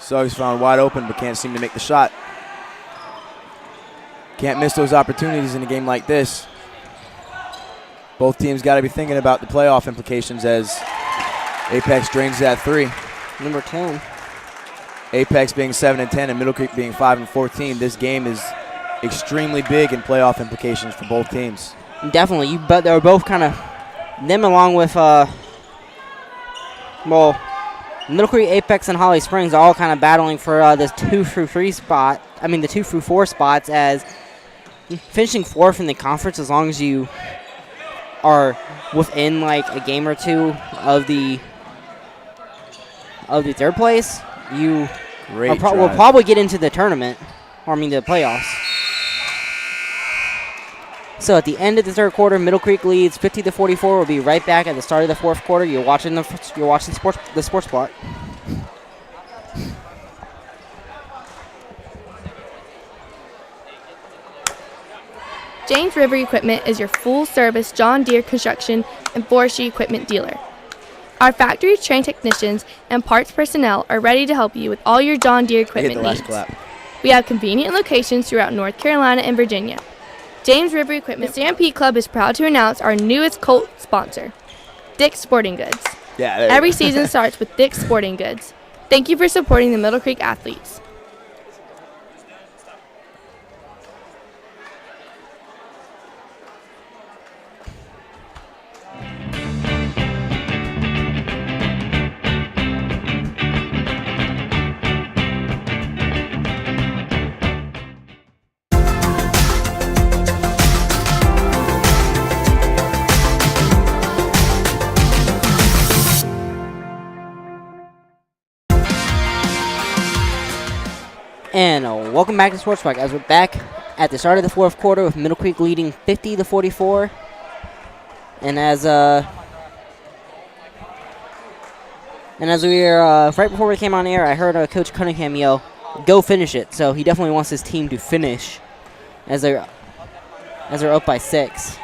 Suggs found wide open but can't seem to make the shot. Can't miss those opportunities in a game like this. Both teams got to be thinking about the playoff implications as Apex drains that 3. Number 10. Apex being 7-10 and Middle Creek being 5-14. This game is extremely big in playoff implications for both teams. Definitely, but they're both kind of them along with Middle Creek, Apex, and Holly Springs are all kind of battling for this 2-3 spot. I mean the 2-4 spots as finishing 4th in the conference as long as you are within like a game or two of the third place, you will probably get into the tournament, or I mean the playoffs. So at the end of the third quarter, Middle Creek leads 50-44. We'll be right back at the start of the fourth quarter. You're watching the sports block. James River Equipment is your full-service John Deere construction and forestry equipment dealer. Our factory-trained technicians and parts personnel are ready to help you with all your John Deere equipment needs. We have convenient locations throughout North Carolina and Virginia. James River Equipment Stampede Club is proud to announce our newest Colt sponsor, Dick's Sporting Goods. Every season starts with Dick's Sporting Goods. Thank you for supporting the Middle Creek athletes. And welcome back to Sports Park as we're back at the start of the fourth quarter with Middle Creek leading 50-44. And as we were right before we came on air, I heard Coach Cunningham yell, "Go finish it!" So he definitely wants his team to finish as they're up by 6.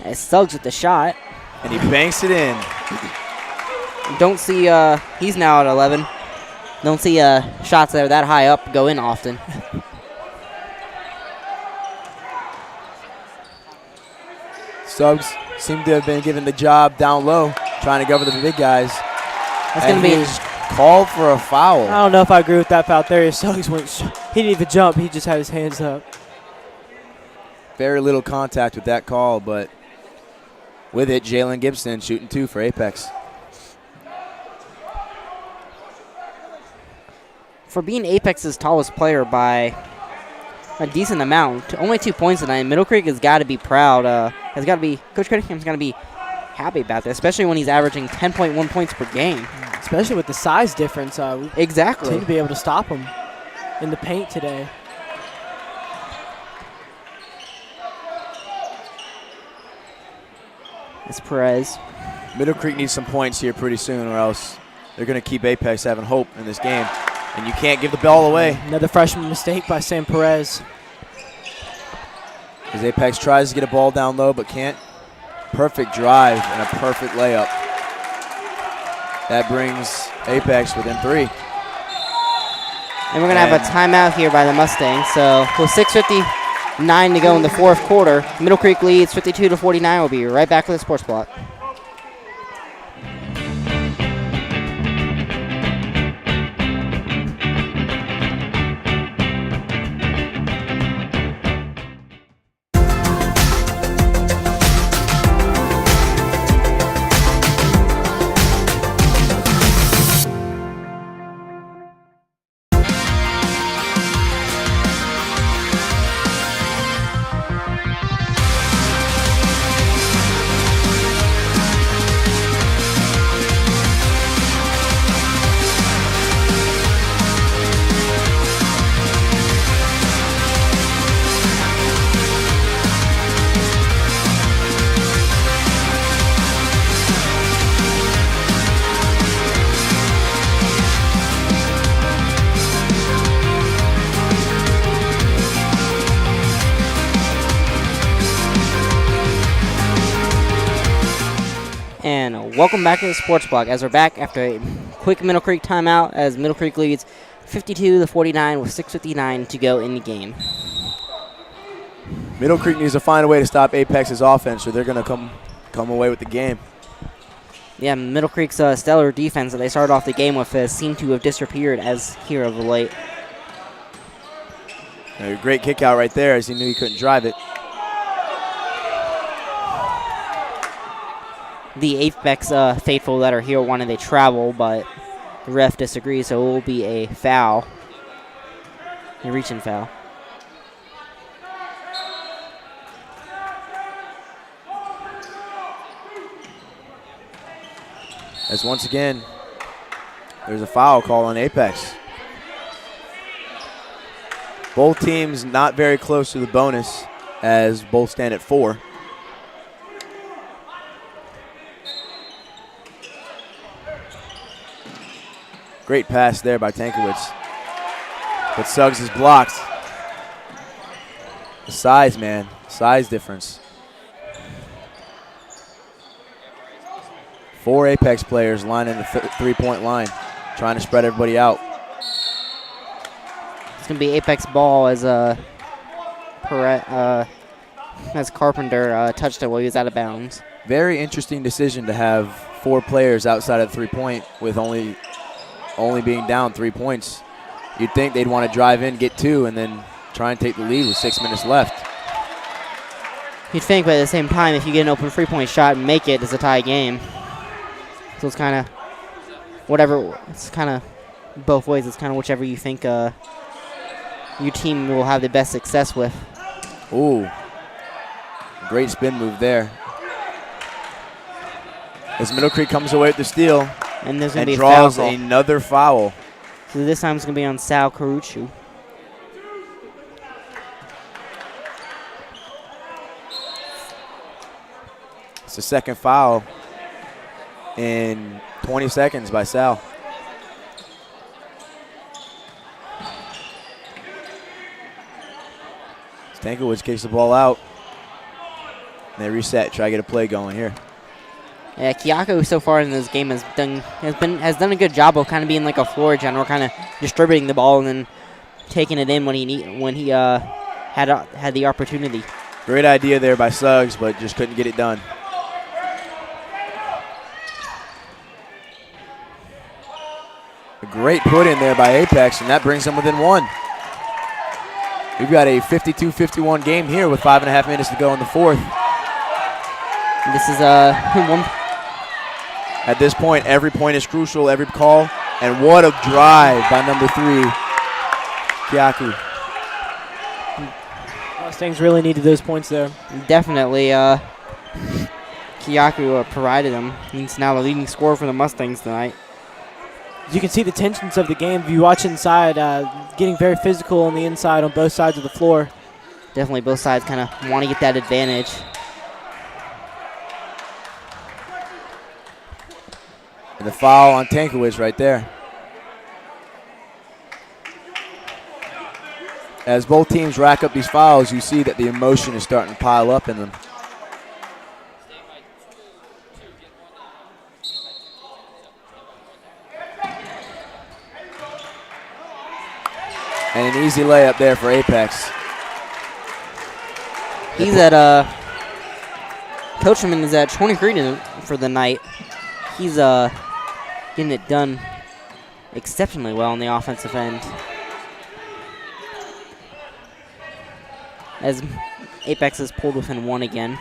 As Suggs with the shot. And he banks it in. Don't see, he's now at 11. Don't see shots that are that high up go in often. Suggs seemed to have been given the job down low, trying to cover the big guys. That's going to be called for a foul. I don't know if I agree with that foul. Darius Suggs went. He didn't even jump. He just had his hands up. Very little contact with that call, but with it, Jalen Gibson shooting 2 for Apex. For being Apex's tallest player by a decent amount. Only 2 points tonight. Middle Creek has got to be proud. Coach Cunningham's got to be happy about that, especially when he's averaging 10.1 points per game. Especially with the seem difference. We Exactly. seem to be able to stop him in the paint today. It's Perez. Middle Creek needs some points here pretty soon, or else they're going to keep Apex having hope in this game. And you can't give the ball away. Another freshman mistake by Sam Perez. As Apex tries to get a ball down low but can't. Perfect drive and a perfect layup. That brings Apex within 3. And we're going to have a timeout here by the Mustangs. So with 6:59 to go in the fourth quarter, Middle Creek leads 52-49. We'll be right back with the Sports Block. And welcome back to the Sports Block as we're back after a quick Middle Creek timeout as Middle Creek leads 52-49 with 6:59 to go in the game. Middle Creek needs to find a way to stop Apex's offense or they're going to come away with the game. Yeah, Middle Creek's stellar defense that they started off the game with seemed to have disappeared as here of late. A great kick out right there as he knew he couldn't drive it. The Apex faithful that are here wanted a travel, but the ref disagrees, so it will be a foul. A reaching foul. As once again, there's a foul call on Apex. Both teams not very close to the bonus as both stand at 4. Great pass there by Tankiewicz. But Suggs is blocked. The size, man. Size difference. 4 Apex players lining the 3-point line, trying to spread everybody out. It's going to be Apex ball as Carpenter touched it while he was out of bounds. Very interesting decision to have 4 players outside of the 3-point with only being down 3 points. You'd think they'd want to drive in, get 2, and then try and take the lead with 6 minutes left. You'd think, but at the same time, if you get an open 3-point shot and make it, it's a tie game. So it's kind of whatever. It's kind of both ways. It's kind of whichever you think your team will have the best success with. Ooh, great spin move there. As Middle Creek comes away with the steal and there's going to be draws a foul another foul. So this time it's going to be on Sal Carucci. It's the second foul in 20 seconds by Sal. Stankiewicz kicks the ball out. And they reset, try to get a play going here. Yeah, Kiyako so far in this game has done a good job of kind of being like a floor general, kind of distributing the ball and then taking it in when he had the opportunity. Great idea there by Suggs, but just couldn't get it done. A great put in there by Apex, and that brings them within 1. We've got a 52-51 game here with 5.5 minutes to go in the 4th. This is one. At this point, every point is crucial, every call, and what a drive by number 3, Kyaku. Mustangs really needed those points there. Definitely. Kyaku provided them. He's now the leading scorer for the Mustangs tonight. You can see the tensions of the game. If you watch inside, getting very physical on the inside on both sides of the floor. Definitely both sides kind of want to get that advantage. And the foul on Tankowicz right there. As both teams rack up these fouls, you see that the emotion is starting to pile up in them. And an easy layup there for Apex. He's at Coachman is at 23 for the night. He's getting it done exceptionally well on the offensive end. As Apex is pulled within one again.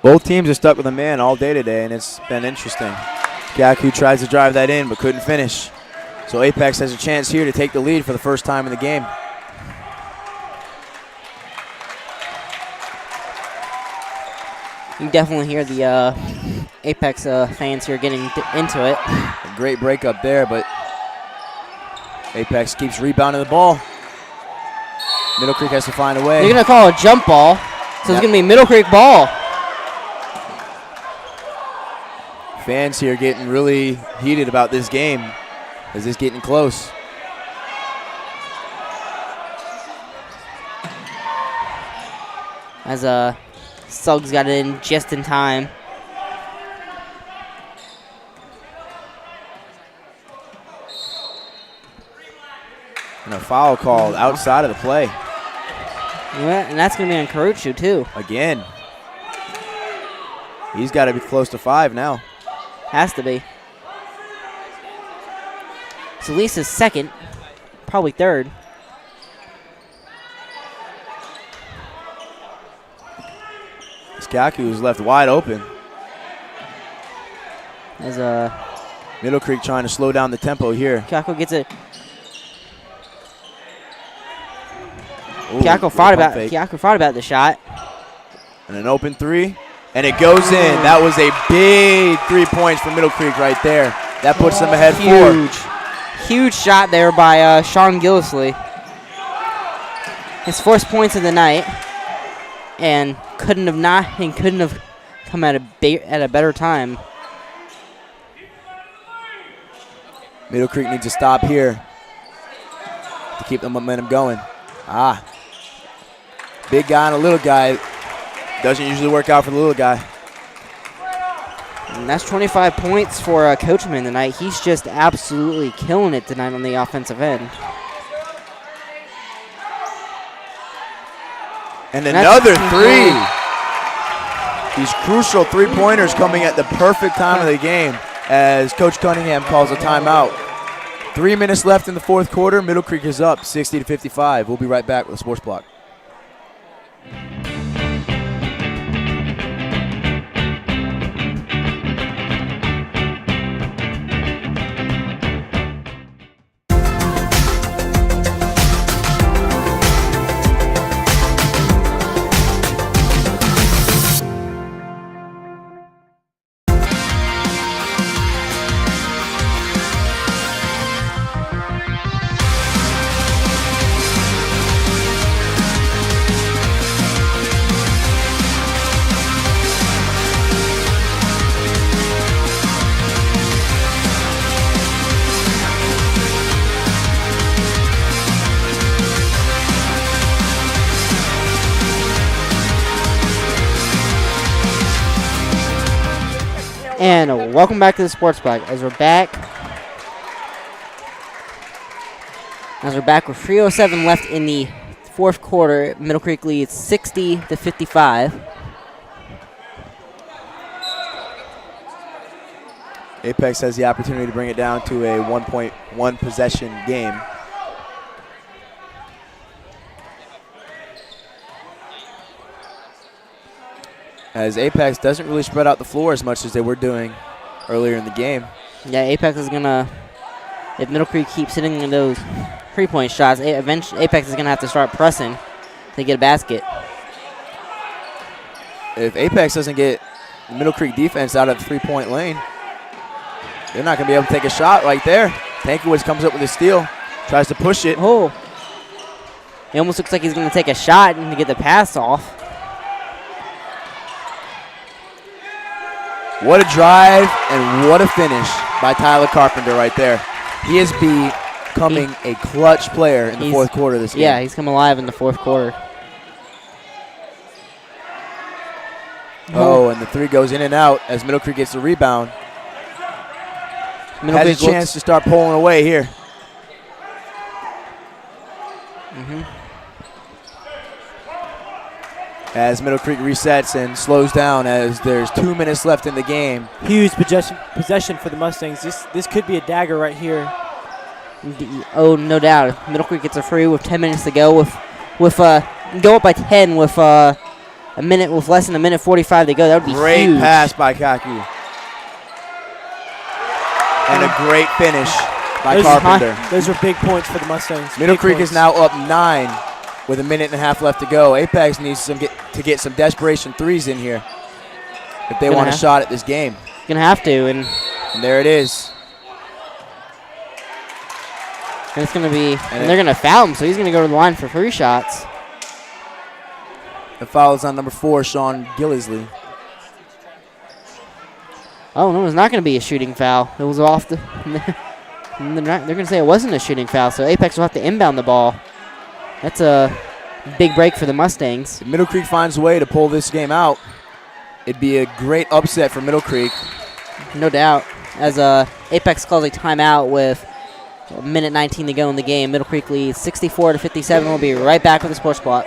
Both teams are stuck with a man all day today, and it's been interesting. Kyaku tries to drive that in, but couldn't finish. So Apex has a chance here to take the lead for the first time in the game. You can definitely hear the Apex fans here getting into it. A great break up there, but Apex keeps rebounding the ball. Middle Creek has to find a way. They're going to call a jump ball, so it's going to be Middle Creek ball. Fans here getting really heated about this game as it's getting close. As Suggs got it in just in time. And a foul called outside of the play. Yeah, and that's going to be on Caruccio, too. Again. He's got to be close to 5 now. Has to be. Solis is second, probably third. Kyaku is left wide open. As Middle Creek trying to slow down the tempo here. Kyaku gets it. Ooh, Kyaku thought about the shot. And an open three. And it goes in. That was a big 3 points for Middle Creek right there. That puts them ahead 4. Huge shot there by Sean Gillisley. His first points of the night. And couldn't have come at a better time. Middle Creek needs to stop here to keep the momentum going. Big guy and a little guy. Doesn't usually work out for the little guy. And that's 25 points for Coachman tonight. He's just absolutely killing it tonight on the offensive end. And another 3. These crucial 3-pointers coming at the perfect time of the game as Coach Cunningham calls a timeout. 3 minutes left in the fourth quarter. Middle Creek is up 60-55. We'll be right back with the Sports Block. And welcome back to the Sports Block. As we're back with 3:07 left in the fourth quarter, Middle Creek leads 60-55. Apex has the opportunity to bring it down to a 1.1 possession game. As Apex doesn't really spread out the floor as much as they were doing earlier in the game. Yeah, Apex is going to, if Middle Creek keeps hitting those 3-point shots. Eventually, Apex is going to have to start pressing to get a basket. If Apex doesn't get the Middle Creek defense out of the 3-point lane, they're not going to be able to take a shot right there. Tankiewicz comes up with a steal, tries to push it. Oh. It almost looks like he's going to take a shot and to get the pass off. What a drive and what a finish by Tyler Carpenter right there. He is becoming a clutch player in the fourth quarter of this game. Yeah, he's come alive in the fourth quarter. Oh, and the three goes in and out as Middle Creek gets the rebound. Middle Has a chance to start pulling away here. As Middle Creek resets and slows down as there's 2 minutes left in the game. Huge possession for the Mustangs. This could be a dagger right here. Oh, no doubt. Middle Creek gets a free with 10 minutes to go. Go up by 10 with less than a minute 45 to go. That would be great huge. Pass by Kaku. And a great finish by Carpenter. Those are big points for the Mustangs. Middle Creek is now up 9 with a minute and a half left to go. Apex needs to get some desperation threes in here if they want a shot at this game. Gonna have to, and there it is. And it's gonna be, and they're gonna foul him, so he's gonna go to the line for 3 shots. The foul is on number 4, Sean Gillisley. Oh no, it's not gonna be a shooting foul. It was off the. They're gonna say it wasn't a shooting foul, so Apex will have to inbound the ball. That's a big break for the Mustangs. If Middle Creek finds a way to pull this game out, it'd be a great upset for Middle Creek. No doubt. As Apex calls a timeout with a minute 19 to go in the game. Middle Creek leads 64-57. We'll be right back with the Sports Block.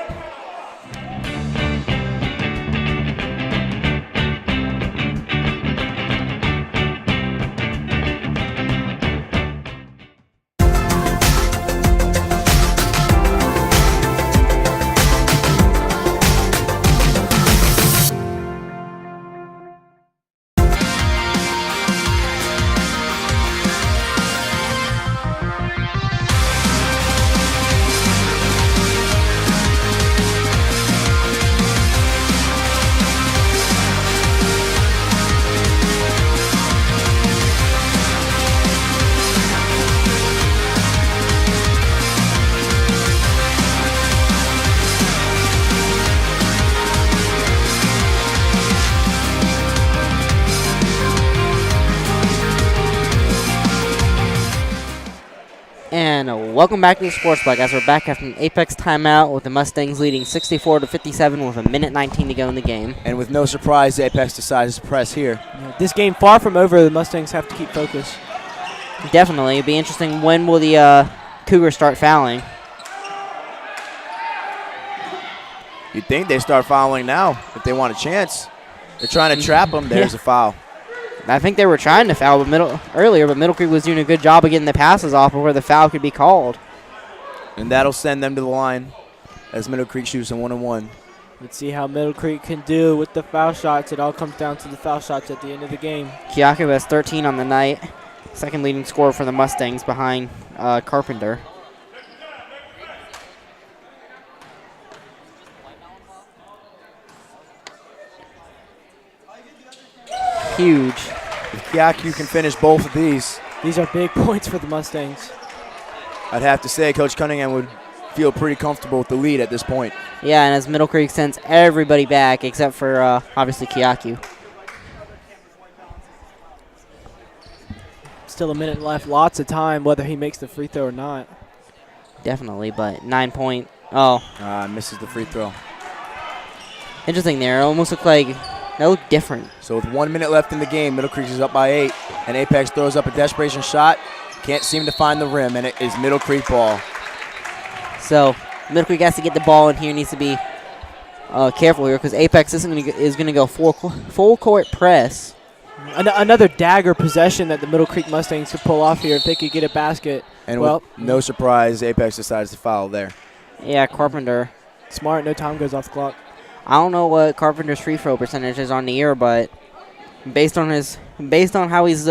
And welcome back to the Sports Block as we're back after an Apex timeout with the Mustangs leading 64-57 with a minute 19 to go in the game. And with no surprise, Apex decides to press here. Yeah, this game far from over. The Mustangs have to keep focus. Definitely. It'd be interesting, when will the Cougars start fouling? You'd think they start fouling now if they want a chance. They're trying to trap them. There's a foul. I think they were trying to foul earlier, but Middle Creek was doing a good job of getting the passes off before the foul could be called. And that'll send them to the line as Middle Creek shoots a 1-on-1. Let's see how Middle Creek can do with the foul shots. It all comes down to the foul shots at the end of the game. Kiaku has 13 on the night. Second leading scorer for the Mustangs behind Carpenter. Huge. If Kiaku can finish both of these are big points for the Mustangs. I'd have to say Coach Cunningham would feel pretty comfortable with the lead at this point. Yeah, and as Middle Creek sends everybody back except for obviously Kiaku. Still a minute left. Lots of time, whether he makes the free throw or not. Definitely, but 9 point. Oh. Misses the free throw. Interesting there. It almost looked like that looked different. So with 1 minute left in the game, Middle Creek is up by 8, and Apex throws up a desperation shot. Can't seem to find the rim, and it is Middle Creek ball. So Middle Creek has to get the ball in here. Needs to be careful here because Apex is going to go full court press. Another dagger possession that the Middle Creek Mustangs could pull off here if they could get a basket. And with no surprise, Apex decides to foul there. Yeah, Carpenter. Smart. No time goes off the clock. I don't know what Carpenter's free throw percentage is on the year, but based on how he's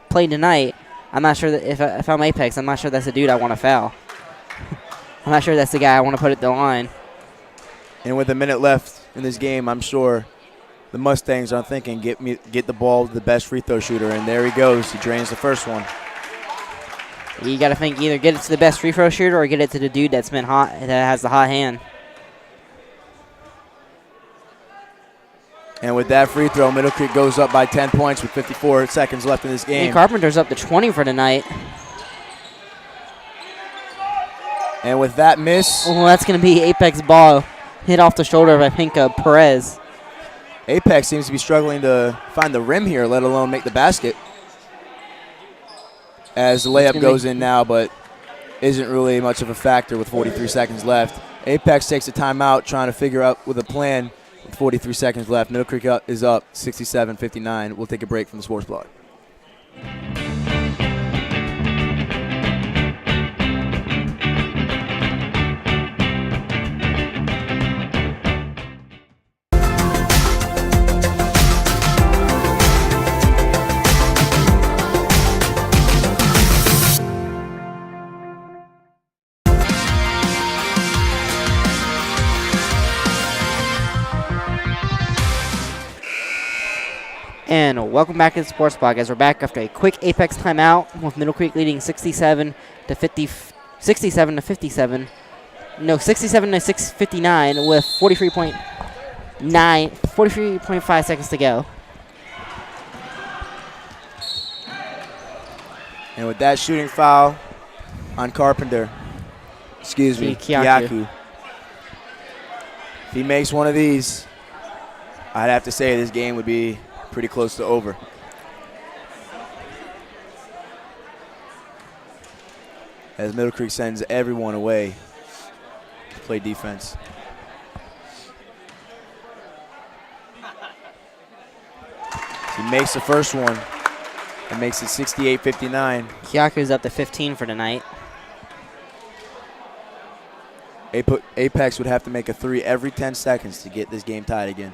played tonight, I'm not sure that if I'm Apex, I'm not sure that's a dude I want to foul. I'm not sure that's the guy I want to put at the line. And with a minute left in this game, I'm sure the Mustangs are thinking, get the ball to the best free throw shooter. And there he goes. He drains the first one. You got to think either get it to the best free throw shooter or get it to the dude that's been hot, that has the hot hand. And with that free throw, Middle Creek goes up by 10 points with 54 seconds left in this game. And Carpenter's up to 20 for tonight. And with that miss, Oh, that's going to be Apex ball hit off the shoulder of, I think, Perez. Apex seems to be struggling to find the rim here, let alone make the basket. As the layup goes in now, but isn't really much of a factor with 43 seconds left. Apex takes a timeout, trying to figure out with a plan with 43 seconds left. Middle Creek is up 67-59. We'll take a break from the sports blog. And welcome back to the Sports Blog as we're back after a quick Apex timeout with Middle Creek leading 67 to 57. No, 67 to 659 with 43.5 seconds to go. And with that shooting foul on Carpenter, excuse me, Kyaku. If he makes one of these, I'd have to say this game would be pretty close to over. As Middle Creek sends everyone away to play defense. He makes the first one and makes it 68-59. Kyaku's up to 15 for tonight. Apex would have to make a three every 10 seconds to get this game tied again.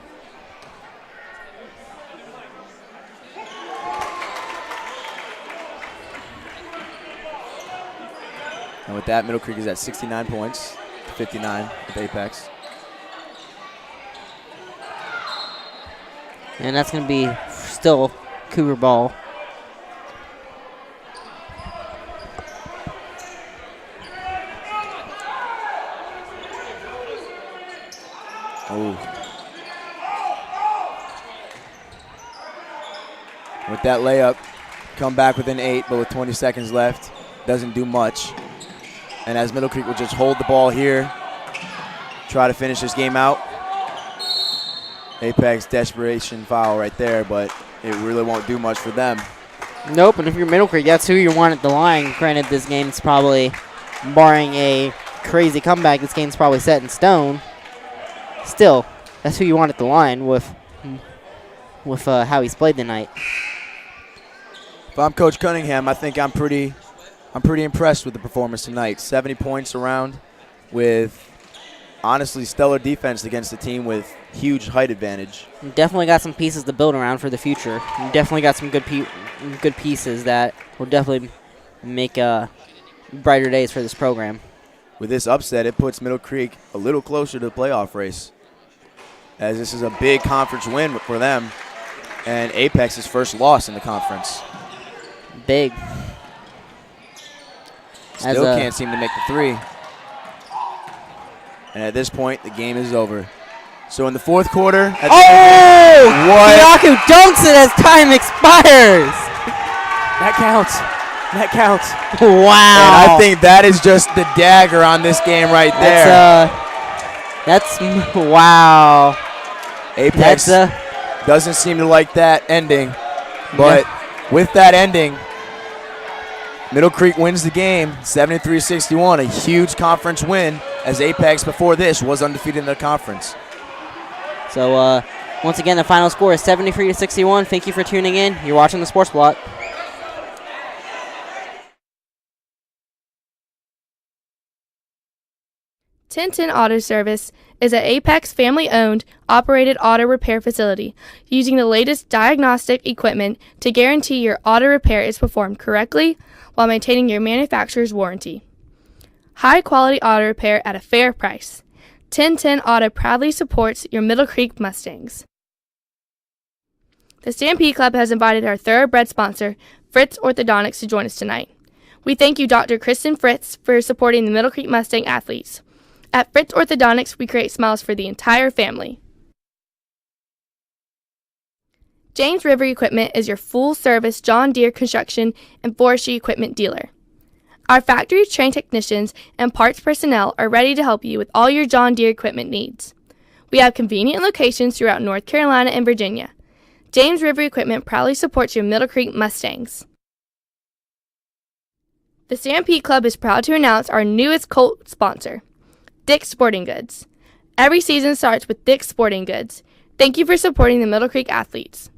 And with that, Middle Creek is at 69 points, 59 with Apex. And that's going to be still Cougar ball. Oh. With that layup, come back within 8, but with 20 seconds left, doesn't do much. And as Middle Creek will just hold the ball here, try to finish this game out. Apex desperation foul right there, but it really won't do much for them. Nope, and if you're Middle Creek, that's who you want at the line. Granted, this game's probably, barring a crazy comeback, this game's probably set in stone. Still, that's who you want at the line with how he's played tonight. If I'm Coach Cunningham, I think I'm pretty impressed with the performance tonight. 70 points around with, honestly, stellar defense against a team with huge height advantage. Definitely got some pieces to build around for the future. Definitely got some good pieces that will definitely make brighter days for this program. With this upset, it puts Middle Creek a little closer to the playoff race, as this is a big conference win for them and Apex's first loss in the conference. Big. Still can't seem to make the three. And at this point, the game is over. So in the fourth quarter, Kyaku dunks it as time expires. That counts. That counts. Wow. And I think that is just the dagger on this game right there. That's wow. Apex doesn't seem to like that ending, but with that ending, Middle Creek wins the game, 73-61, a huge conference win, as Apex before this was undefeated in the conference. So once again, the final score is 73-61. Thank you for tuning in. You're watching the Sports Block. Tintin Auto Service is an Apex family-owned, operated auto repair facility using the latest diagnostic equipment to guarantee your auto repair is performed correctly while maintaining your manufacturer's warranty. High-quality auto repair at a fair price. 1010 Auto proudly supports your Middle Creek Mustangs. The Stampede Club has invited our thoroughbred sponsor, Fritz Orthodontics, to join us tonight. We thank you, Dr. Kristen Fritz, for supporting the Middle Creek Mustang athletes. At Fritz Orthodontics, we create smiles for the entire family. James River Equipment is your full-service John Deere construction and forestry equipment dealer. Our factory-trained technicians and parts personnel are ready to help you with all your John Deere equipment needs. We have convenient locations throughout North Carolina and Virginia. James River Equipment proudly supports your Middle Creek Mustangs. The Stampede Club is proud to announce our newest Colt sponsor, Dick's Sporting Goods. Every season starts with Dick's Sporting Goods. Thank you for supporting the Middle Creek athletes.